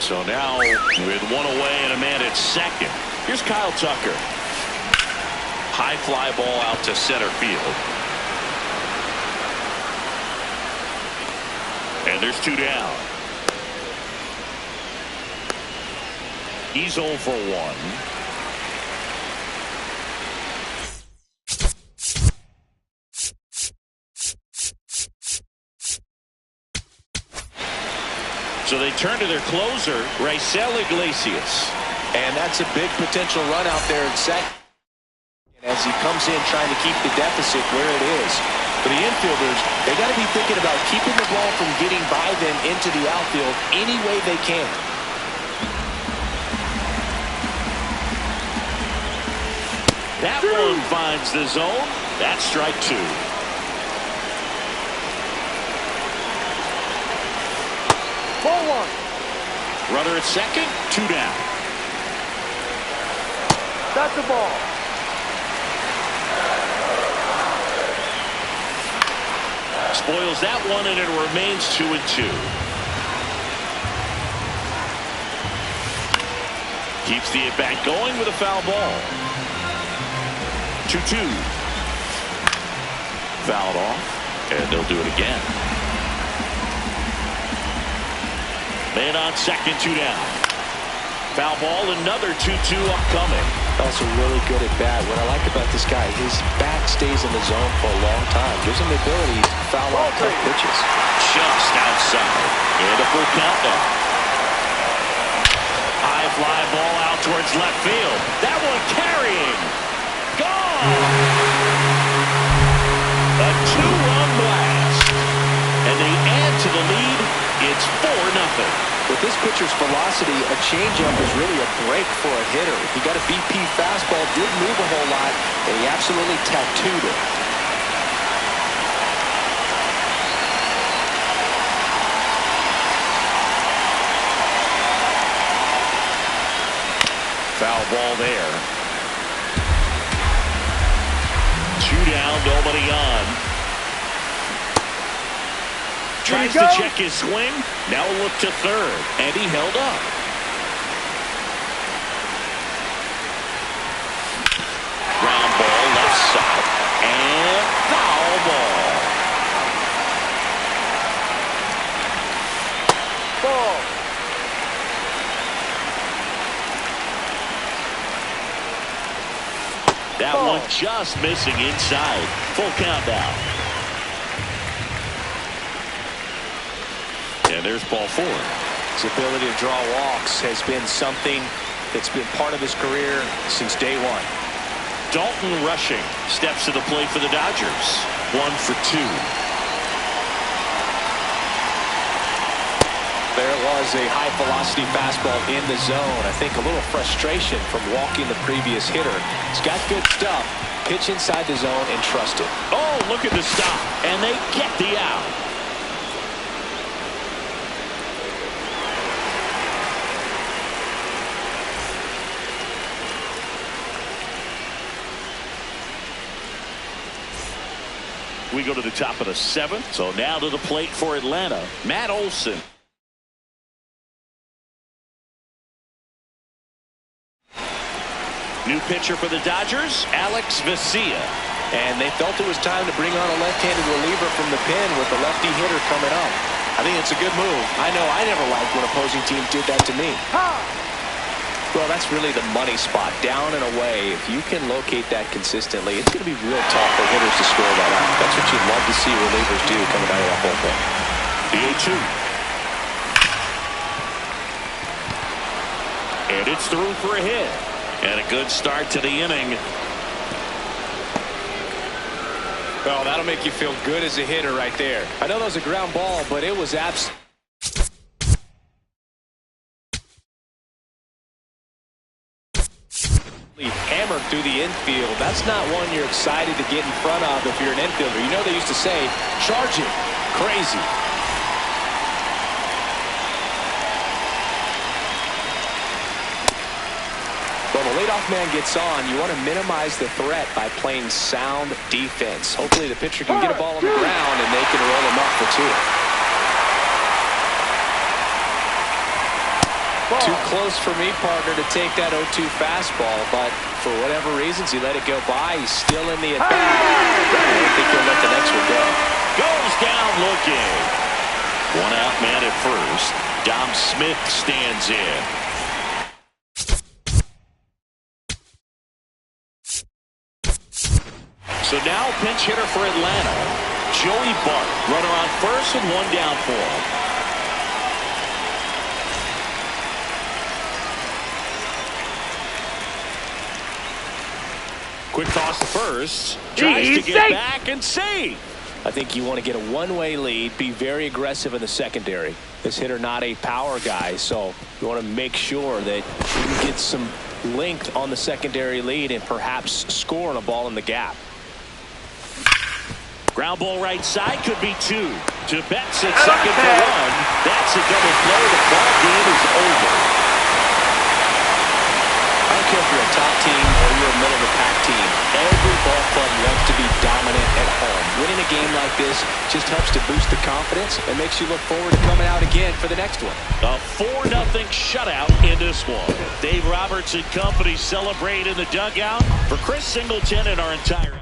So now with one away and a man at second. Here's Kyle Tucker. High fly ball out to center field. And there's 2 down. He's 0 for 1. So they turn to their closer, Raisel Iglesias. And that's a big potential run out there in second. As he comes in trying to keep the deficit where it is. For the infielders, they got to be thinking about keeping the ball from getting by them into the outfield any way they can. That one finds the zone. That's strike 2. Ball 1. Runner at second, 2 down. That's the ball. Spoils that one, and it remains 2-2. Keeps the at-bat going with a foul ball. 2-2. Fouled off, and they'll do it again. Man on second, 2 down. Foul ball, another 2-2 upcoming. Also really good at bat. What I like about this guy, his bat stays in the zone for a long time. Gives him the ability to foul off tough pitches. Just outside. And a full count now. High fly ball out towards left field. That one carrying. Gone! A 2-run blast. And they add to the lead. It's 4-0. With this pitcher's velocity, a changeup is really a break for a hitter. He got a BP fastball, didn't move a whole lot, and he absolutely tattooed it. Foul ball there. 2 down, nobody on. Tries to check his swing. Now a look to third. And he held up. Ground ball left side. And foul ball. Ball. That one just missing inside. Full count now. And there's ball 4. His ability to draw walks has been something that's been part of his career since day one. Dalton Rushing steps to the plate for the Dodgers. 1 for 2. There was a high-velocity fastball in the zone. I think a little frustration from walking the previous hitter. He's got good stuff. Pitch inside the zone and trust it. Oh, look at the stop. And they get the out. We go to the top of the 7th. So now to the plate for Atlanta, Matt Olson. New pitcher for the Dodgers, Alex Vesia. And they felt it was time to bring on a left-handed reliever from the pen with a lefty hitter coming up. I think it's a good move. I know I never liked when opposing teams did that to me. Well, that's really the money spot, down and away. If you can locate that consistently, it's going to be real tough for hitters to score that out. That's what you'd love to see relievers do coming out of that bullpen. The 0-2. And it's through for a hit. And a good start to the inning. Well, that'll make you feel good as a hitter right there. I know that was a ground ball, but it was absolutely hammered through the infield. That's not one you're excited to get in front of if you're an infielder. You know they used to say, charge it. Crazy. When the leadoff man gets on, you want to minimize the threat by playing sound defense. Hopefully the pitcher can get a ball on the ground and they can roll him up for 2. Too close for me, partner, to take that 0-2 fastball, but for whatever reasons, he let it go by. He's still in the at-bat. I don't think he'll let the next one go. Goes down looking. 1 out man at first. Dom Smith stands in. So now pinch hitter for Atlanta, Joey Bart. Runner on first and 1 down for him. Quick toss to first. Tries to get back and save. I think you want to get a one-way lead, be very aggressive in the secondary. This hitter not a power guy, so you want to make sure that you get some length on the secondary lead and perhaps score on a ball in the gap. Ground ball right side, could be 2. To Betts at second for 1. That's a double play. The ball game is over. I don't care if you're a top team or you're a middle-of-the-pack team. Every ball club wants to be dominant at home. Winning a game like this just helps to boost the confidence and makes you look forward to coming out again for the next one. A 4-0 shutout in this one. Dave Roberts and company celebrate in the dugout. For Chris Singleton and our entire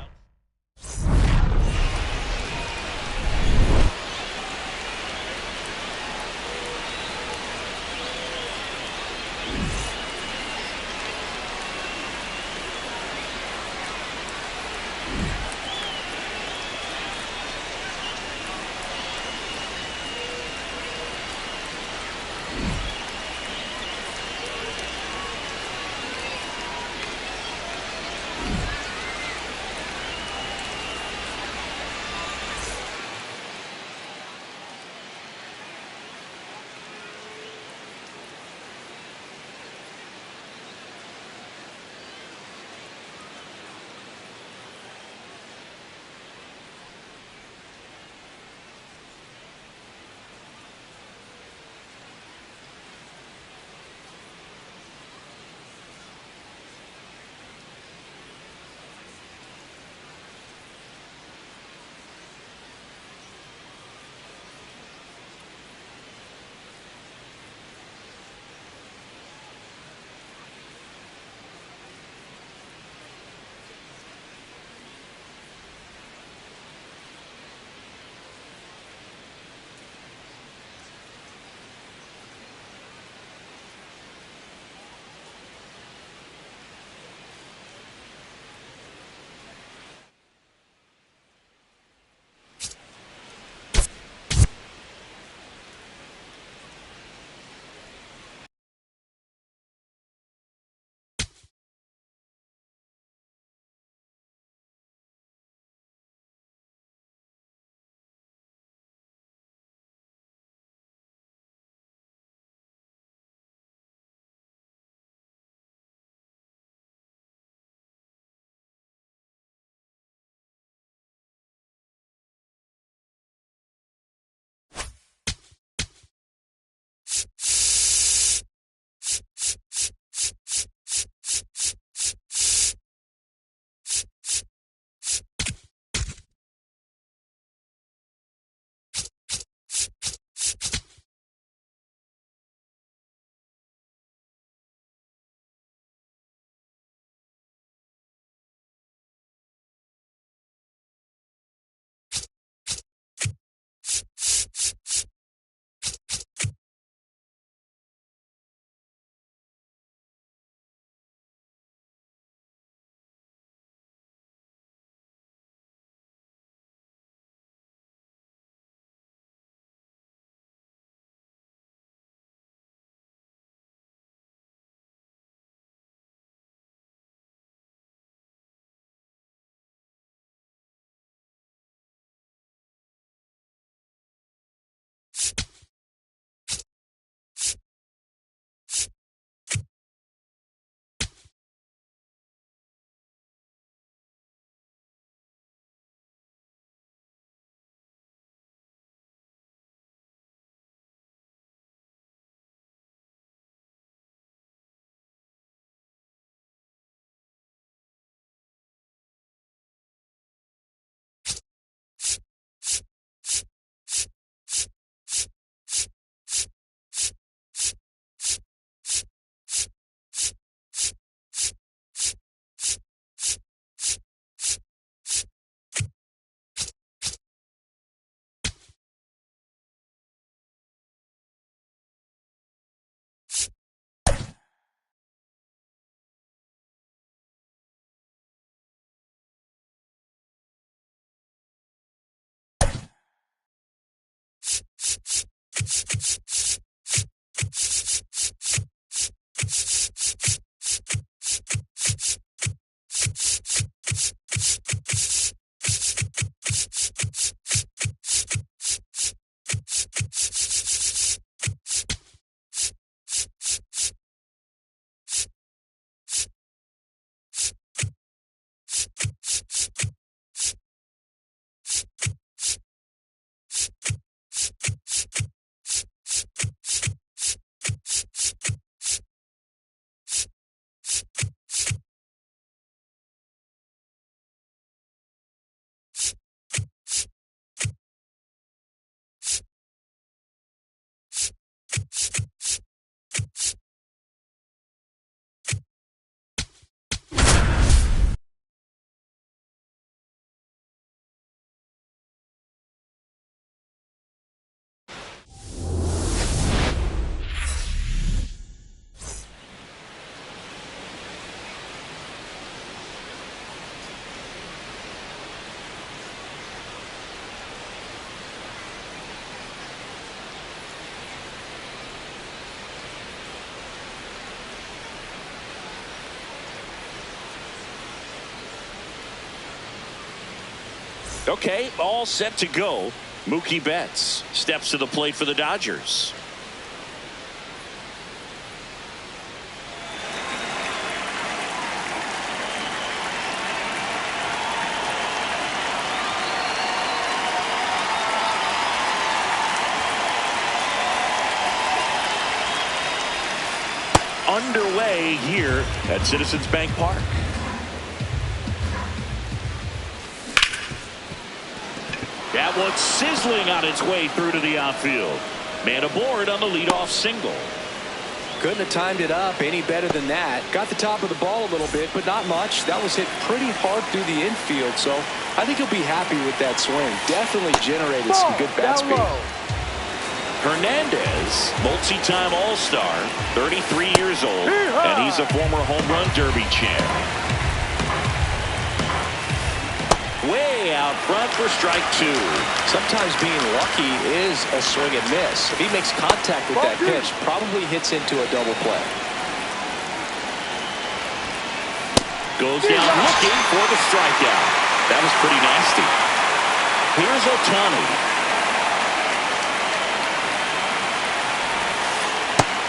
Okay, all set to go. Mookie Betts steps to the plate for the Dodgers. Underway here at Citizens Bank Park. That one's sizzling on its way through to the outfield. Man aboard on the leadoff single. Couldn't have timed it up any better than that. Got the top of the ball a little bit, but not much. That was hit pretty hard through the infield, so I think he'll be happy with that swing. Definitely generated some good bat speed. Hernandez, multi-time All-Star, 33 years old, and he's a former home run derby champ. Way out front for strike two. Sometimes being lucky is a swing and miss. If he makes contact with that pitch, probably hits into a double play. Goes down looking for the strikeout. That was pretty nasty. Here's Ohtani.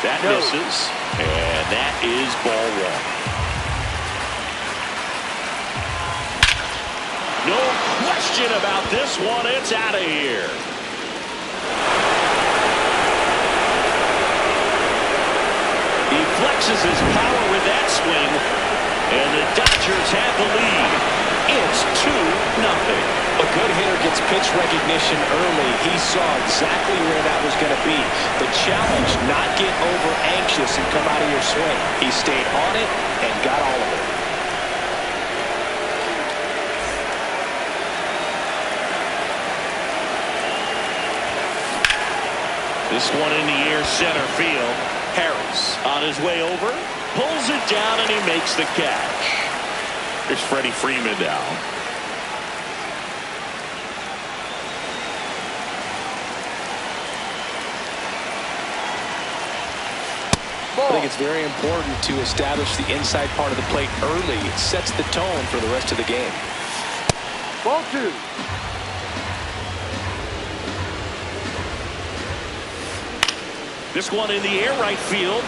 That misses, and that is ball one. No question about this one. It's out of here. He flexes his power with that swing, and the Dodgers have the lead. It's 2-0. A good hitter gets pitch recognition early. He saw exactly where that was going to be. The challenge, not get over anxious and come out of your swing. He stayed on it and got all of it. This one in the air, center field. Harris on his way over, pulls it down, and he makes the catch. There's Freddie Freeman now. I think it's very important to establish the inside part of the plate early. It sets the tone for the rest of the game. Ball two. This one in the air, right field.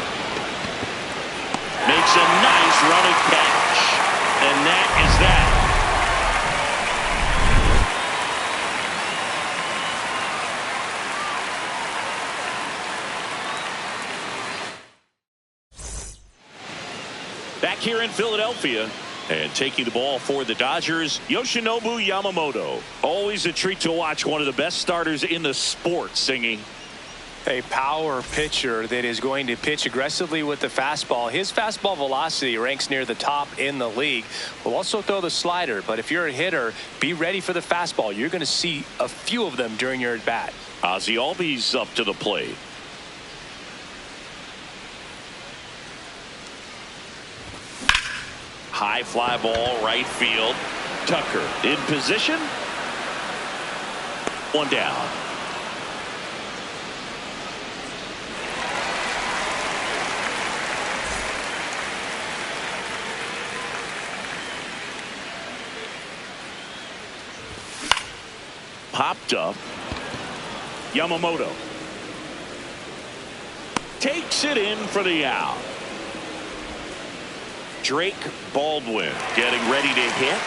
Makes a nice running catch. And that is that. Back here in Philadelphia, and taking the ball for the Dodgers, Yoshinobu Yamamoto. Always a treat to watch one of the best starters in the sport, Singy. A power pitcher that is going to pitch aggressively with the fastball. His fastball velocity ranks near the top in the league. Will also throw the slider, but if you're a hitter, be ready for the fastball. You're going to see a few of them during your at-bat. Ozzie Albies up to the plate. High fly ball, right field. Tucker in position. One down. Popped up. Yamamoto takes it in for the out. Drake Baldwin getting ready to hit.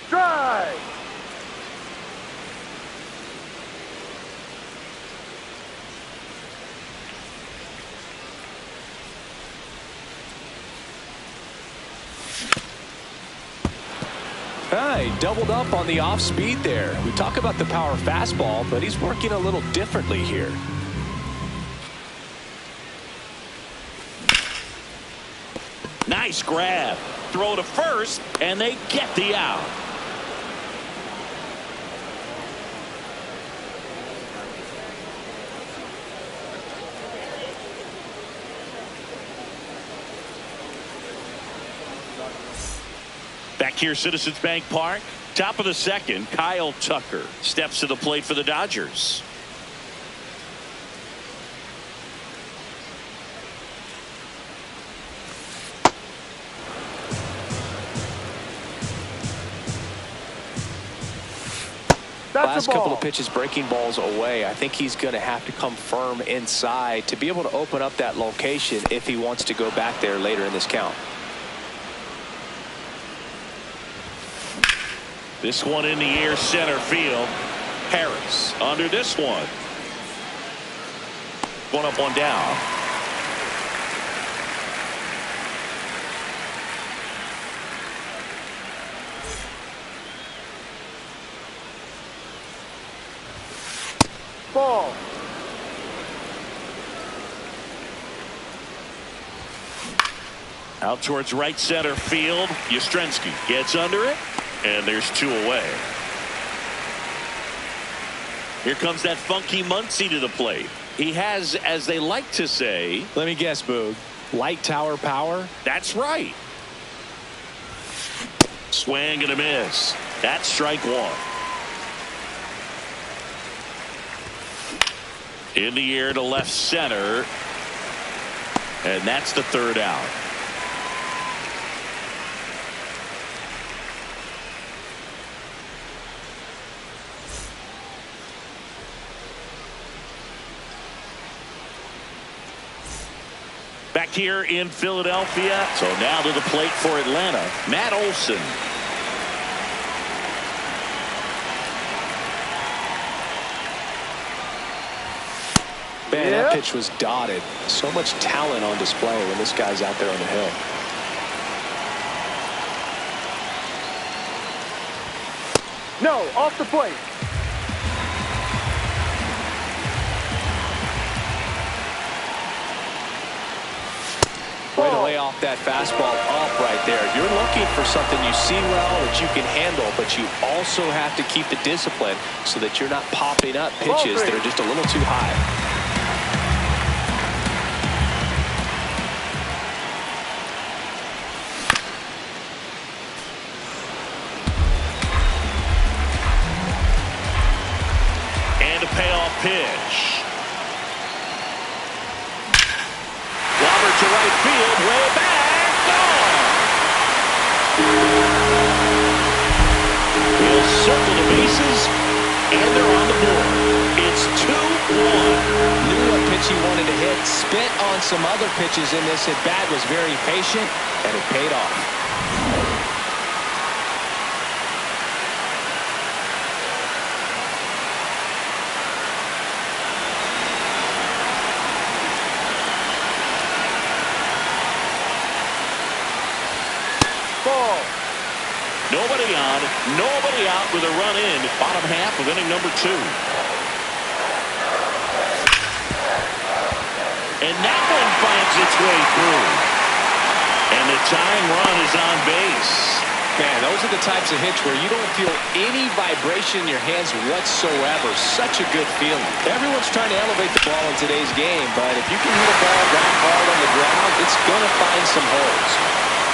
Drive. He doubled up on the off speed there. We talk about the power fastball, but he's working a little differently here. Nice grab. Throw to first, and they get the out. Back here, Citizens Bank Park. Top of the second, Kyle Tucker steps to the plate for the Dodgers. That's Last the ball. couple of pitches breaking balls away. I think he's going to have to come firm inside to be able to open up that location if he wants to go back there later in this count. This one in the air, center field. Harris under this one. One up, one down. Ball. Out towards right center field. Yastrzemski gets under it, and there's two away. Here comes that funky Muncy to the plate. He has, as they like to say, Let me guess, Boog. Light tower power? that's right. Swing and a miss. That's strike one. In the air to left center. And that's the third out. Back here in Philadelphia. So now to the plate for Atlanta, Matt Olson. Man, that pitch was dotted. So much talent on display when this guy's out there on the hill. No, off the plate. Way to lay off that fastball up right there. You're looking for something you see well that you can handle, but you also have to keep the discipline so that you're not popping up pitches that are just a little too high. And a payoff pitch. Robert to right field, way back, gone. He'll circle the bases, and they're on the board. It's 2-1. Knew what pitch he wanted to hit, spit on some other pitches in this at bat, was very patient, and it paid off. Ball. Nobody on, nobody out with a run in. Bottom half of inning number 2. And that one finds its way through. And the tying run is on base. Man, those are the types of hits where you don't feel any vibration in your hands whatsoever. Such a good feeling. Everyone's trying to elevate the ball in today's game, but if you can hit a ball that hard on the ground, it's going to find some holes.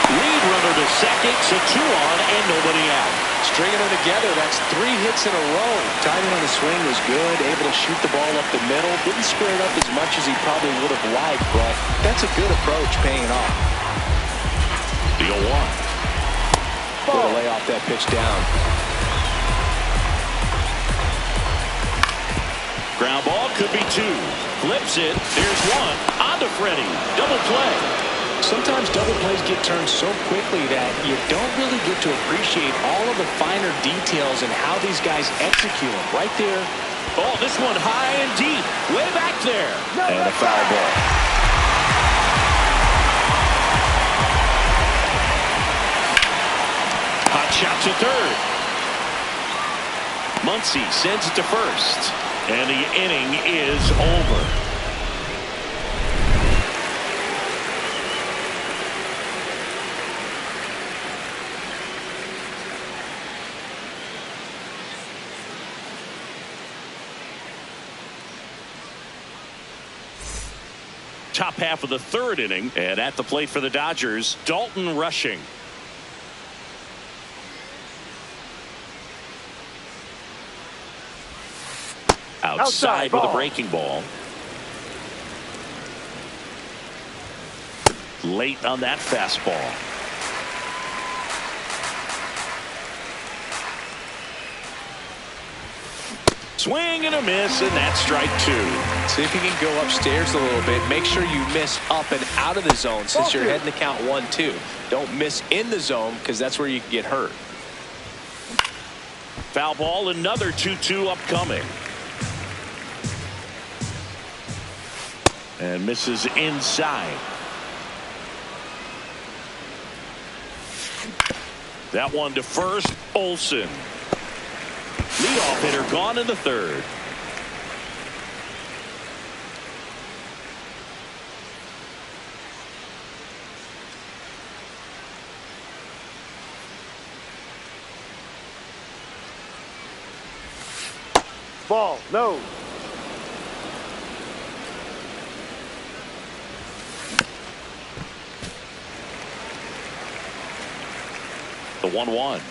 Lead runner to second, so 2 on and nobody out. Stringing them together, that's 3 hits in a row. Timing on the swing was good, able to shoot the ball up the middle. Didn't square it up as much as he probably would have liked, but that's a good approach paying off. The 0-1. Way to lay off that pitch down. Ground ball could be 2. Flips it. There's 1. On to Freddie. Double play. Sometimes double plays get turned so quickly that you don't really get to appreciate all of the finer details and how these guys execute them. Right there. Oh, this one high and deep. Way back there. And a foul ball. Hot shot to third. Muncy sends it to first. And the inning is over. Top half of the third inning, and at the plate for the Dodgers, Dalton Rushing. Outside with a breaking ball. Late on that fastball. Swing and a miss, and that's strike two. See if you can go upstairs a little bit. Make sure you miss up and out of the zone since you're heading to count 1-2. Don't miss in the zone because that's where you can get hurt. Foul ball, another 2-2 upcoming. And misses inside. That one to first, Olsen. Leadoff hitter gone in the third. Ball, no. The 1-1.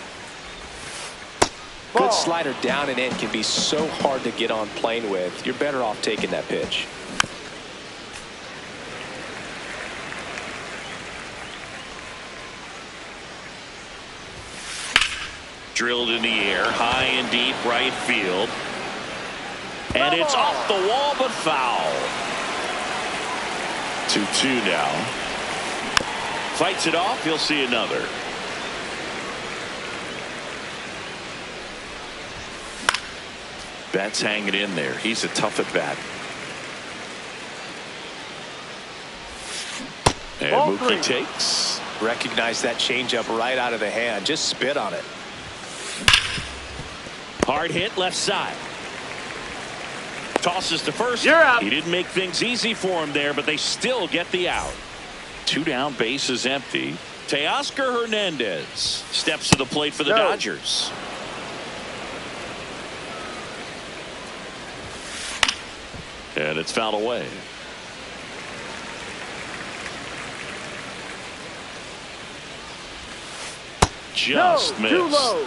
Good slider down and in can be so hard to get on plane with. You're better off taking that pitch. Drilled in the air, high and deep right field. And it's off the wall, but foul. 2-2 now. Fights it off. He'll see another. Betts hanging in there. He's a tough at bat. And Mookie takes. Recognize that changeup right out of the hand. Just spit on it. Hard hit left side. Tosses to first. You're out. He didn't make things easy for him there, but they still get the out. 2 down, base is empty. Teoscar Hernandez steps to the plate for the Dodgers. And it's fouled away. Just missed. Too low.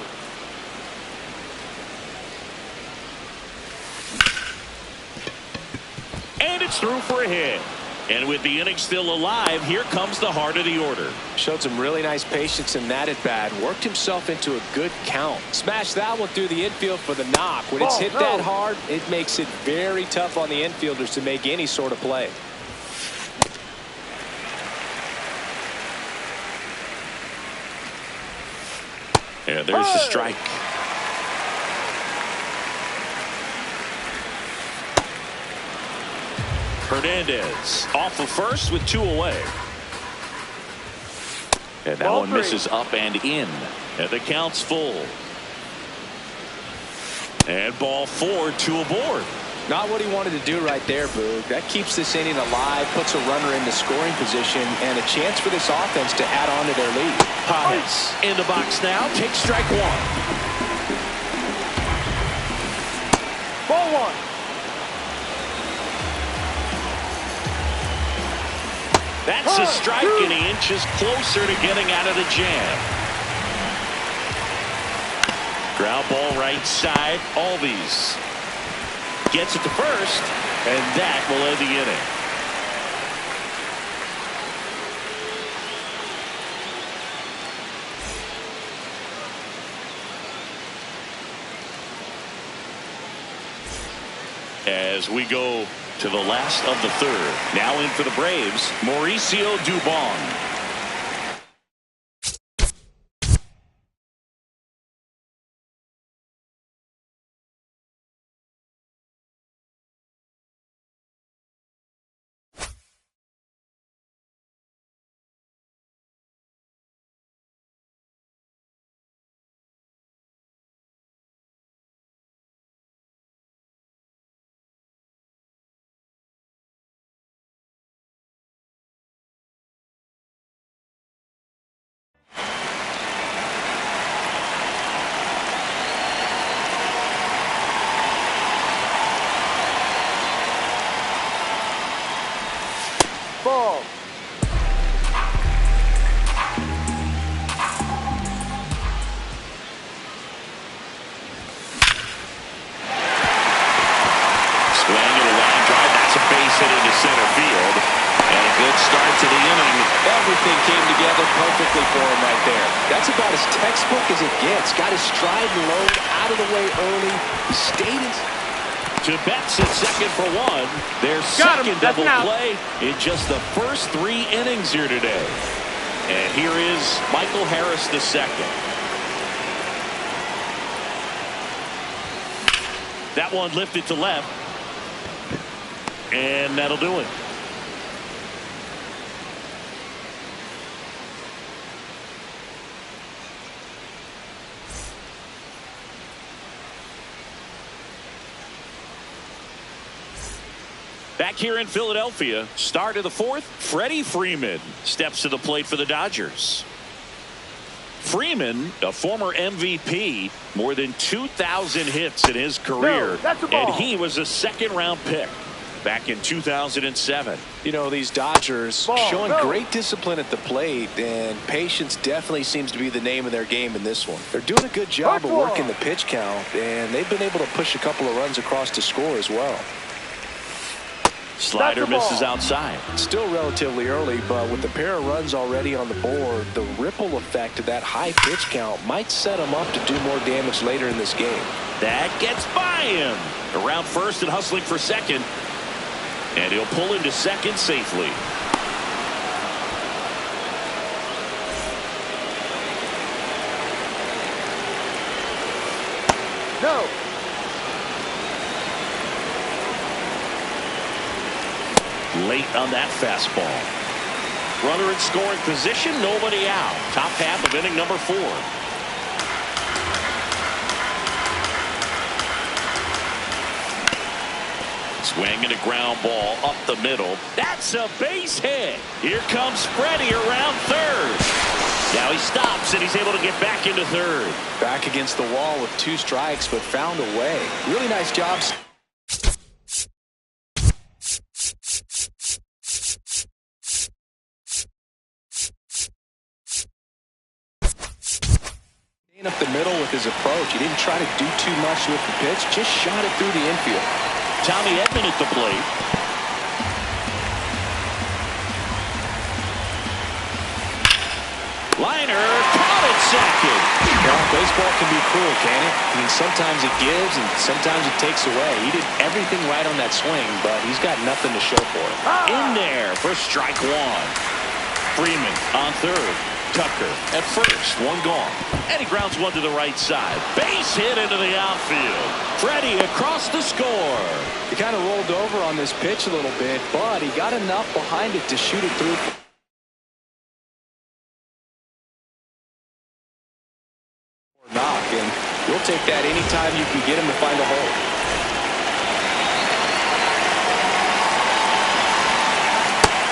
And it's through for a hit. And with the inning still alive, here comes the heart of the order. Showed some really nice patience in that at bat. Worked himself into a good count. Smashed that one through the infield for the knock. When it's hit that hard, it makes it very tough on the infielders to make any sort of play. And there's the strike. Hernandez off of first with 2 away. And that one misses up and in. And the count's full. And ball 4, 2 aboard. Not what he wanted to do right there, Boog. That keeps this inning alive, puts a runner in the scoring position, and a chance for this offense to add on to their lead. Paz in the box now. Takes strike 1. Ball 1. That's a strike, and he inches closer to getting out of the jam. Ground ball right side. Albies gets it to first, and that will end the inning. As we go to the last of the third. Now in for the Braves, Mauricio Dubon. Ball. Center field, and a good start to the inning. Everything came together perfectly for him right there. That's about as textbook as it gets. Got his stride and load out of the way early. He stayed in. To Betts at second for one. Their second double play in just the first 3 innings here today. And here is Michael Harris the second. That one lifted to left. And that'll do it. Back here in Philadelphia, start of the 4th, Freddie Freeman steps to the plate for the Dodgers. Freeman, a former MVP, more than 2,000 hits in his career, and he was a second-round pick back in 2007. You know, these Dodgers showing great discipline at the plate, and patience definitely seems to be the name of their game in this one. They're doing a good job of working the pitch count, and they've been able to push a couple of runs across to score as well. Slider misses outside. Still relatively early, but with the pair of runs already on the board, the ripple effect of that high pitch count might set him up to do more damage later in this game. That gets by him. Around first and hustling for second. And he'll pull into second safely. No. Late on that fastball. Runner in scoring position, nobody out. Top half of inning number 4. Swing and a ground ball up the middle. That's a base hit. Here comes Freddie around third. Now he stops and he's able to get back into third. Back against the wall with 2 strikes, but found a way. Really nice job. Up the middle with his approach. He didn't try to do too much with the pitch, just shot it through the infield. Tommy Edman at the plate. Liner caught at second. Well, baseball can be cruel, can it? I mean, sometimes it gives and sometimes it takes away. He did everything right on that swing, but he's got nothing to show for it. In there for strike 1. Freeman on third. Tucker at first, 1 gone. And he grounds one to the right side. Base hit into the outfield. Freddie across the score. He kind of rolled over on this pitch a little bit, but he got enough behind it to shoot it through. Or knock, and we'll take that anytime you can get him to find a hole.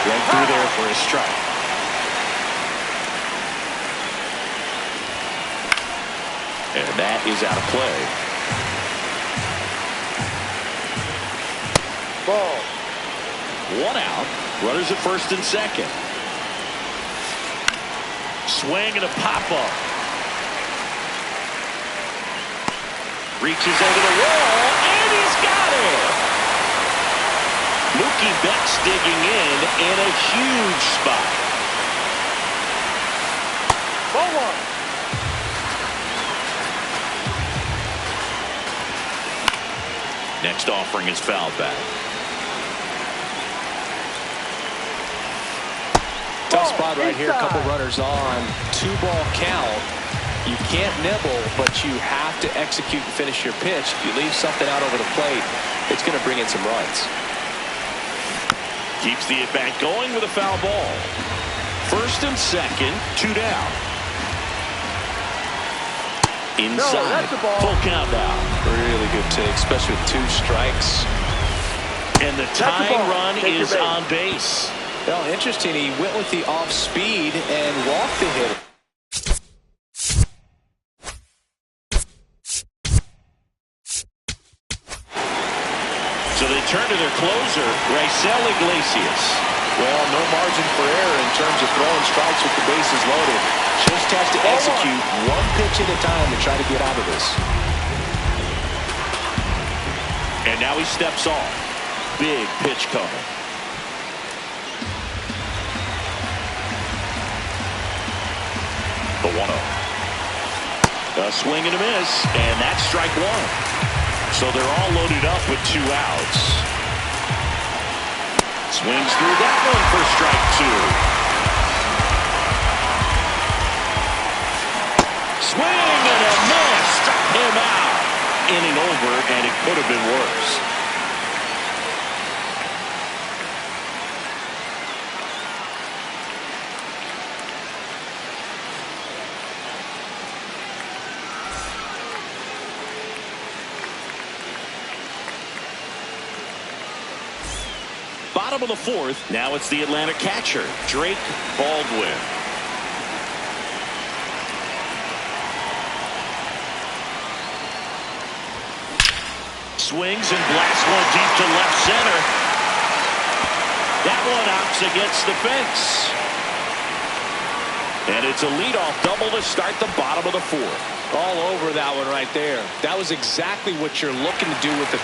Right through there for a strike. And that is out of play. Ball. 1 out. Runners at first and second. Swing and a pop-up. Reaches over the wall, and he's got it. Mookie Betts digging in a huge spot. Ball 1. Next offering is fouled back. Tough spot right here. A couple runners on. 2-ball count. You can't nibble, but you have to execute and finish your pitch. If you leave something out over the plate, it's going to bring in some runs. Keeps the at-bat going with a foul ball. First and second, 2 down. Inside, full count now. Really good take, especially with 2 strikes. And the tying run is on base. Well, interesting. He went with the off speed and walked the hitter. So they turn to their closer, Raisel Iglesias. Well, no margin for error in terms of throwing strikes with the bases loaded. Just has to execute 1 pitch at a time to try to get out of this. And now he steps off. Big pitch coming. The 1-0. A swing and a miss, and that's strike 1. So they're all loaded up with 2 outs. Swings through that one for strike 2. Swing and a miss. Struck him out. Inning over, and it could have been worse. Bottom of the 4th. Now it's the Atlanta catcher, Drake Baldwin. Swings and blasts one deep to left center. That one outs against the fence. And it's a leadoff double to start the bottom of the 4th. All over that one right there. That was exactly what you're looking to do with the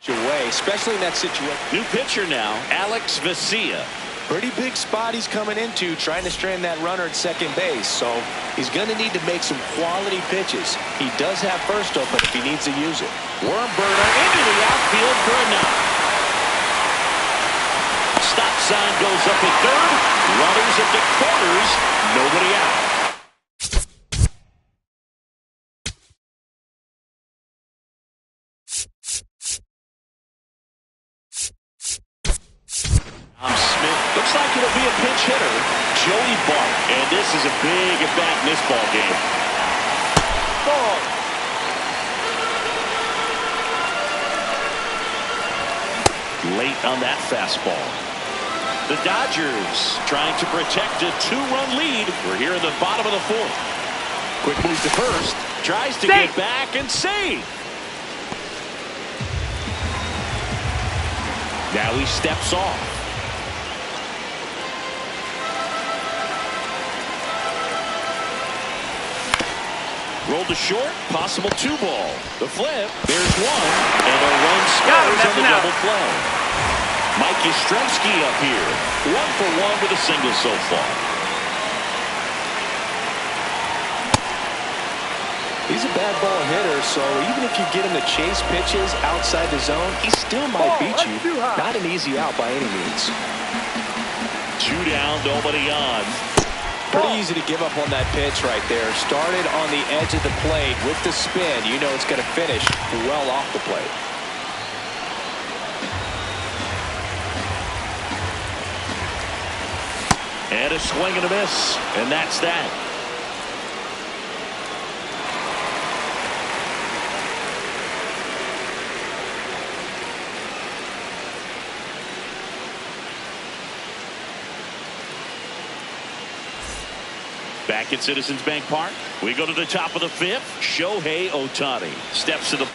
away, especially in that situation. New pitcher now, Alex Vesia. Pretty big spot he's coming into, trying to strand that runner at second base. So he's going to need to make some quality pitches. He does have first open if he needs to use it. Worm burner into the outfield for a knock. Stop sign goes up at third. Runners at the corners. Nobody out. Looks like it'll be a pinch hitter, Joey Bart. And this is a big at-bat in this ball game. Ball. Late on that fastball. The Dodgers trying to protect a 2-run lead. We're here in the bottom of the 4th. Quick move to first. Tries to get back and save. Now he steps off. Rolled to short, possible 2-ball. The flip, there's one, and a run scores on the double play. Mike Yastrzemski up here, 1 for 1 with a single so far. He's a bad ball hitter, so even if you get him to chase pitches outside the zone, he still might beat you. Not an easy out by any means. 2 down, nobody on. Pretty easy to give up on that pitch right there. Started on the edge of the plate with the spin. You know it's going to finish well off the plate. And a swing and a miss. And that's that. Back at Citizens Bank Park, we go to the top of the 5th. Shohei Ohtani steps to the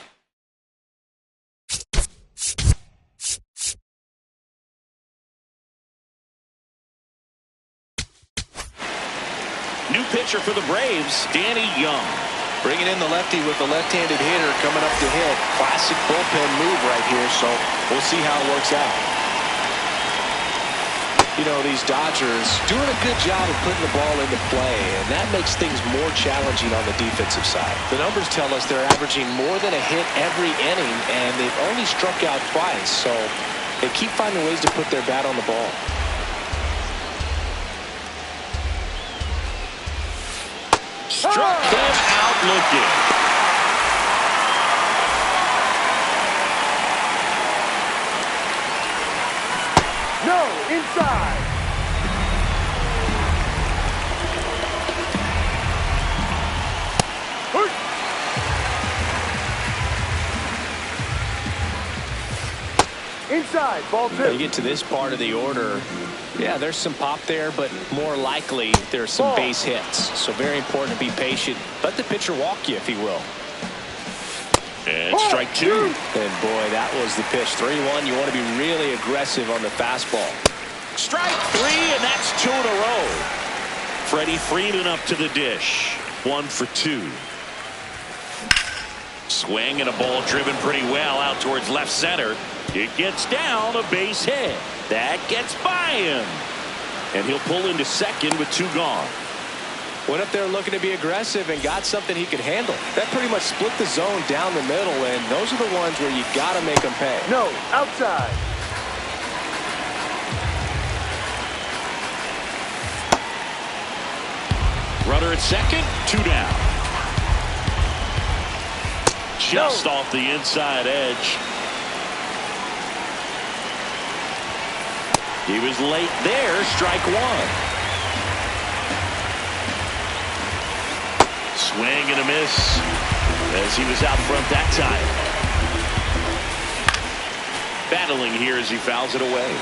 new pitcher for the Braves, Danny Young. Bringing in the lefty with the left-handed hitter coming up to hit. Classic bullpen move right here, so we'll see how it works out. You know, these Dodgers doing a good job of putting the ball into play, and that makes things more challenging on the defensive side. The numbers tell us they're averaging more than a hit every inning, and they've only struck out twice, so they keep finding ways to put their bat on the ball. Struck them out looking. No, inside. Inside, ball 2. You get to this part of the order. Yeah, there's some pop there, but more likely there's some base hits. So very important to be patient. Let the pitcher walk you, if he will. And strike 2. And boy, that was the pitch. 3-1. You want to be really aggressive on the fastball. Strike 3, and that's 2 in a row. Freddie Freeman up to the dish. 1 for 2. Swing and a ball driven pretty well out towards left center. It gets down, a base hit. That gets by him. And he'll pull into second with 2 gone. Went up there looking to be aggressive and got something he could handle. That pretty much split the zone down the middle, and those are the ones where you got to make them pay. No, outside. Runner at second, 2 down. Just off the inside edge. He was late there, strike one. Swing and a miss as he was out front that time. Battling here as he fouls it away.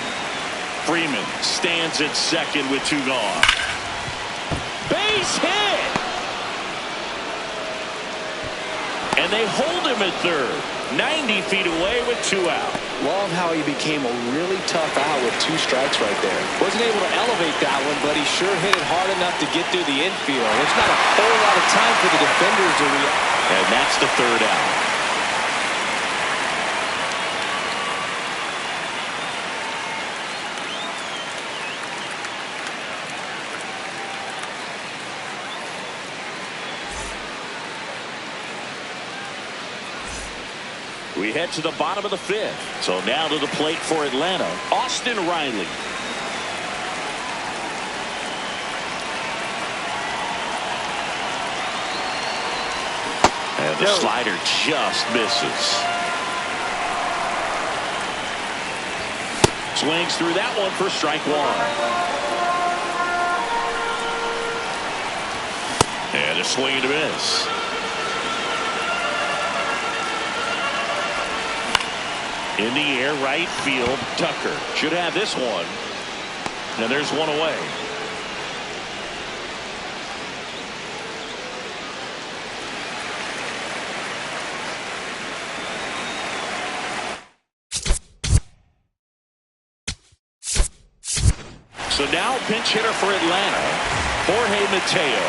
Freeman stands at second with 2 gone. Base hit! And they hold him at third. 90 feet away with 2 out. Love how he became a really tough out with 2 strikes right there. Wasn't able to elevate that one, but he sure hit it hard enough to get through the infield. There's not a whole lot of time for the defenders to react. And that's the 3rd out. We head to the bottom of the 5th. So now to the plate for Atlanta, Austin Riley. And the slider just misses. Swings through that one for strike 1. And a swing and a miss. In the air, right field, Tucker should have this one. And there's one away. So now pinch hitter for Atlanta, Jorge Mateo.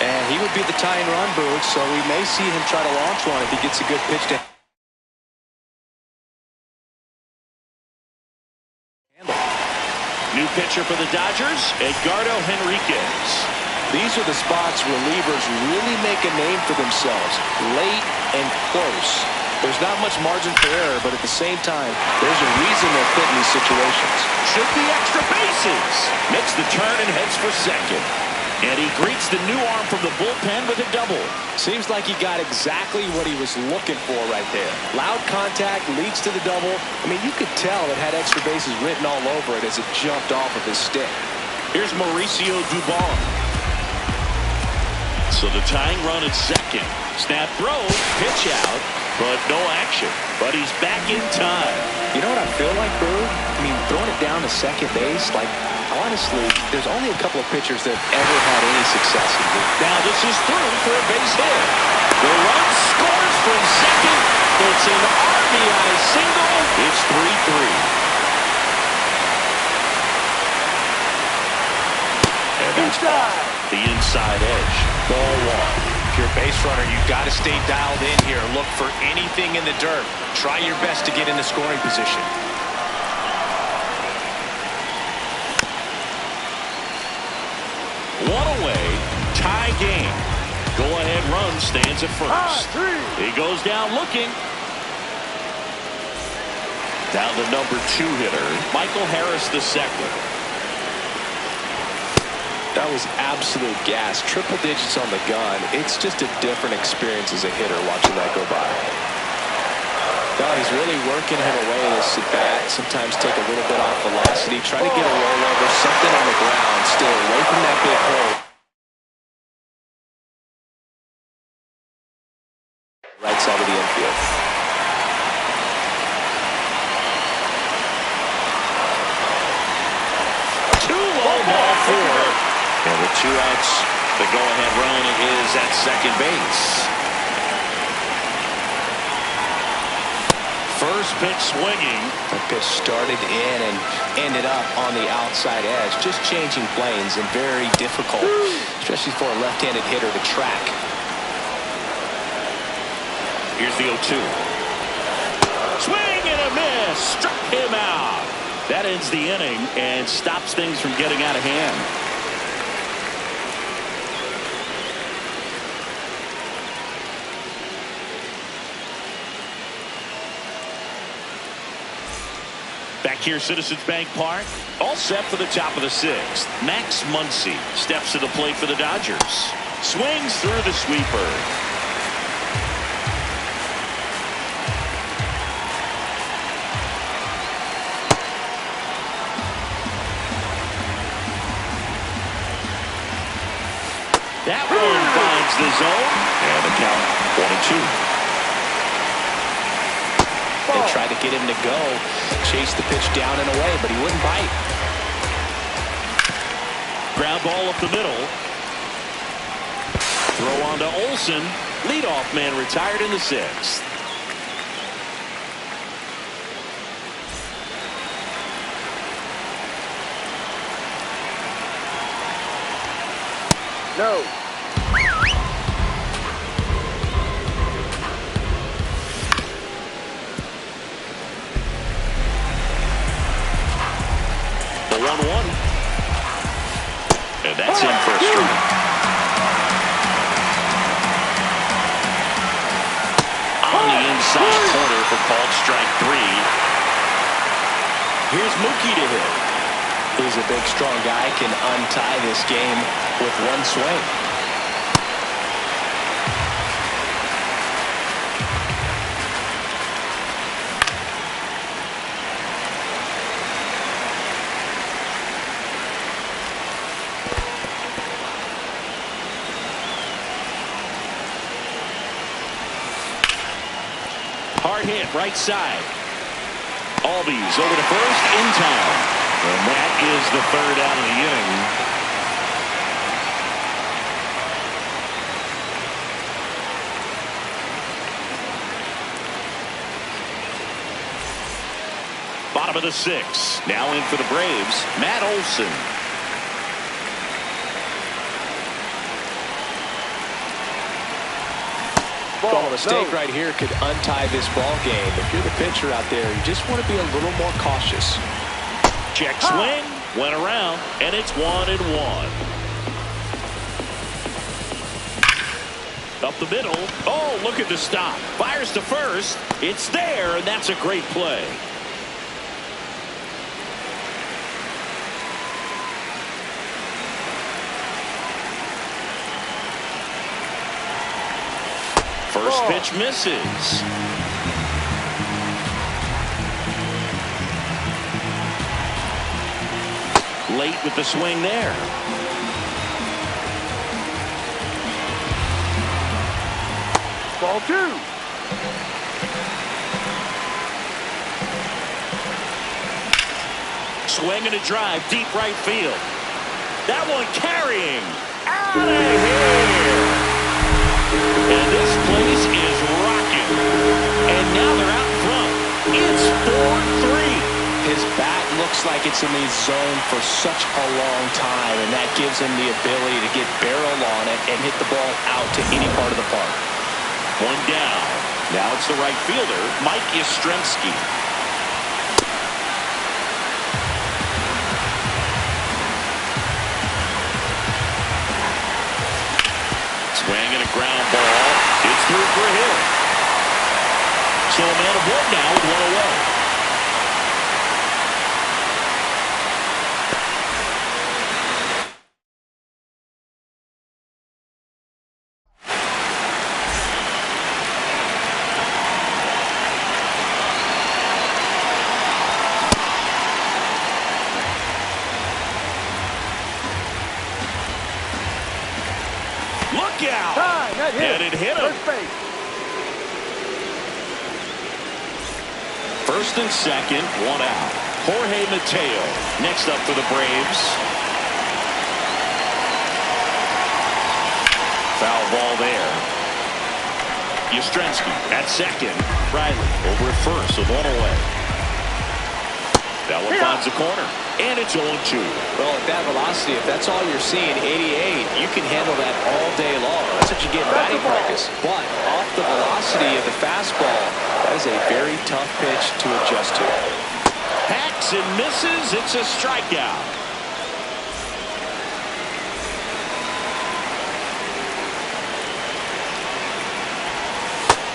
And he would be the tying run, Boog, so we may see him try to launch one if he gets a good pitch to New pitcher for the Dodgers, Edgardo Henriquez. These are the spots relievers really make a name for themselves. Late and close. There's not much margin for error, but at the same time, there's a reason they're put in these situations. Should be extra bases. Makes the turn and heads for second. And he greets the new arm from the bullpen with a double. Seems like he got exactly what he was looking for right there. Loud contact leads to the double. I mean, you could tell it had extra bases written all over it as it jumped off of his stick. Here's Mauricio Dubon. So the tying run at second. Snap throw, pitch out, but no action. But he's back in time. You know what I feel like, bro? I mean, throwing it down to second base, like, honestly, there's only a couple of pitchers that have ever had any success in it. Now this is through for a base hit. The run scores from second. It's an RBI single. It's 3-3. And that's off the inside edge. Ball 1. If you're a base runner, you've got to stay dialed in here. Look for anything in the dirt. Try your best to get in the scoring position. One away, tie game. Go-ahead run stands at first. He goes down looking. Down the number 2 hitter, Michael Harris II. That was absolute gas. Triple digits on the gun. It's just a different experience as a hitter watching that go by. God, he's really working him away this at bat. Sometimes take a little bit off velocity. Try to get a rollover, something on the ground. Still away from that big hole. Right side of the infield. Too low, ball 4. And with 2 outs, the go-ahead run is at second base. First pitch swinging. The pitch started in and ended up on the outside edge. Just changing planes and very difficult, especially for a left-handed hitter to track. Here's the 0-2. Swing and a miss. Struck him out. That ends the inning and stops things from getting out of hand. Back here, Citizens Bank Park. All set for the top of the sixth. Max Muncy steps to the plate for the Dodgers. Swings through the sweeper. That one finds the zone. And the count 1-2. They tried to get him to go, chase the pitch down and away, but he wouldn't bite. Ground ball up the middle. Throw on to Olsen. Leadoff man retired in the sixth. No. The 1-1. And that's in for a strike. On the inside corner for called strike 3. Here's Mookie to hit. He's a big, strong guy, can untie this game with one swing. Hard hit, right side. Albies over to first, in time. And that is the third out of the inning. Bottom of the sixth. Now in for the Braves, Matt Olson. Well, a mistake right here could untie this ball game. If you're the pitcher out there, you just want to be a little more cautious. Check swing, went around, and it's 1-1. Up the middle. Oh, look at the stop. Fires to first. It's there, and that's a great play. First pitch misses. Late with the swing there. Ball 2. Swing and a drive, deep right field. That one carrying. Out of here. And this place is rocking. And now they're out in front. It's 4-3. His bat looks like it's in the zone for such a long time, and that gives him the ability to get barrel on it and hit the ball out to any part of the park. One down. Now it's the right fielder, Mike Yastrzemski. Swing and a ground ball. It's through for a hit. So a man of one now with one away. Look out! And it hit him. First and second, one out. Jorge Mateo next up for the Braves. Foul ball there. Yastrzemski at second. Riley over at first with one away. That one finds the corner. And it's 0-2. Well, at that velocity, if that's all you're seeing, 88, you can handle that all day long. That's what you get in batting practice. But off the velocity of the fastball, that is a very tough pitch to adjust to. Hacks and misses. It's a strikeout.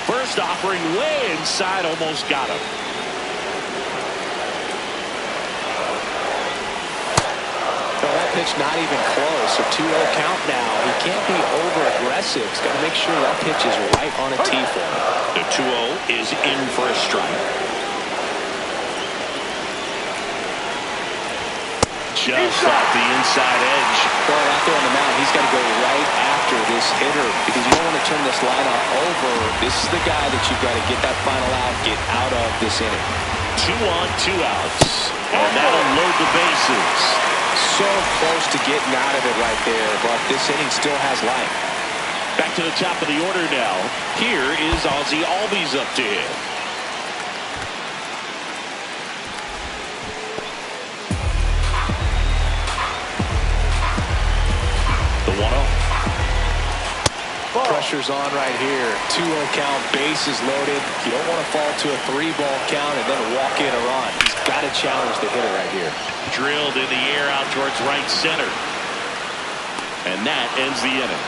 First offering way inside, almost got him. pitch not even close. So 2-0 count now. He can't be over-aggressive. He's got to make sure that pitch is right on a tee for him. The 2-0 is in for a strike. Just off the inside edge. Well, out there on the mound, he's got to go right after this hitter because you don't want to turn this lineup over. This is the guy that you've got to get that final out, get out of this inning. 2 on, 2 outs. And that'll load the bases. So close to getting out of it right there, but this inning still has life. Back to the top of the order now. Here is Ozzie Albies up to hit. The 1-0. Pressure's on right here. 2-0 count, bases loaded. You don't want to fall to a 3-ball count and then walk in a run. He's got to challenge the hitter right here. Drilled in the air out towards right center. And that ends the inning.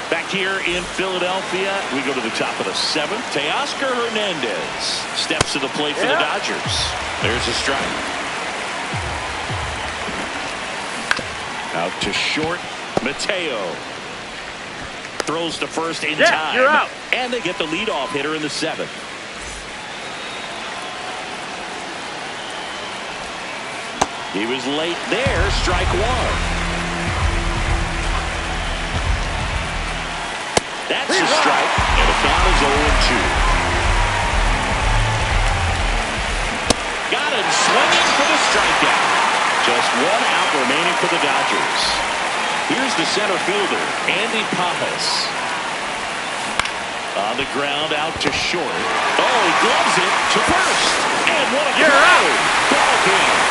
Back here in Philadelphia, we go to the top of the 7th. Teoscar Hernandez steps to the plate for the Dodgers. There's a strike. Out to short, Mateo. Throws to first in time. You're out. And they get the leadoff hitter in the 7th. He was late there, strike 1. That's a strike, and the count is 0-2. Got him swinging for the strikeout. Just 1 out remaining for the Dodgers. Here's the center fielder, Andy Pajas. On the ground, out to short. Oh, he gloves it to first. And what a play! Ball game.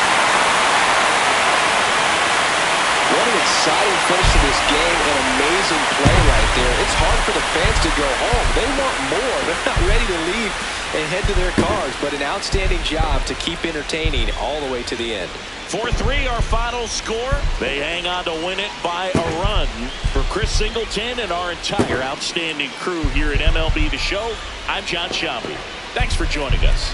What an exciting finish to this game. An amazing play right there. It's hard for the fans to go home. They want more. They're not ready to leave and head to their cars. But an outstanding job to keep entertaining all the way to the end. 4-3 our final score. They hang on to win it by a run. For Chris Singleton and our entire outstanding crew here at MLB The Show, I'm John Shambi. Thanks for joining us.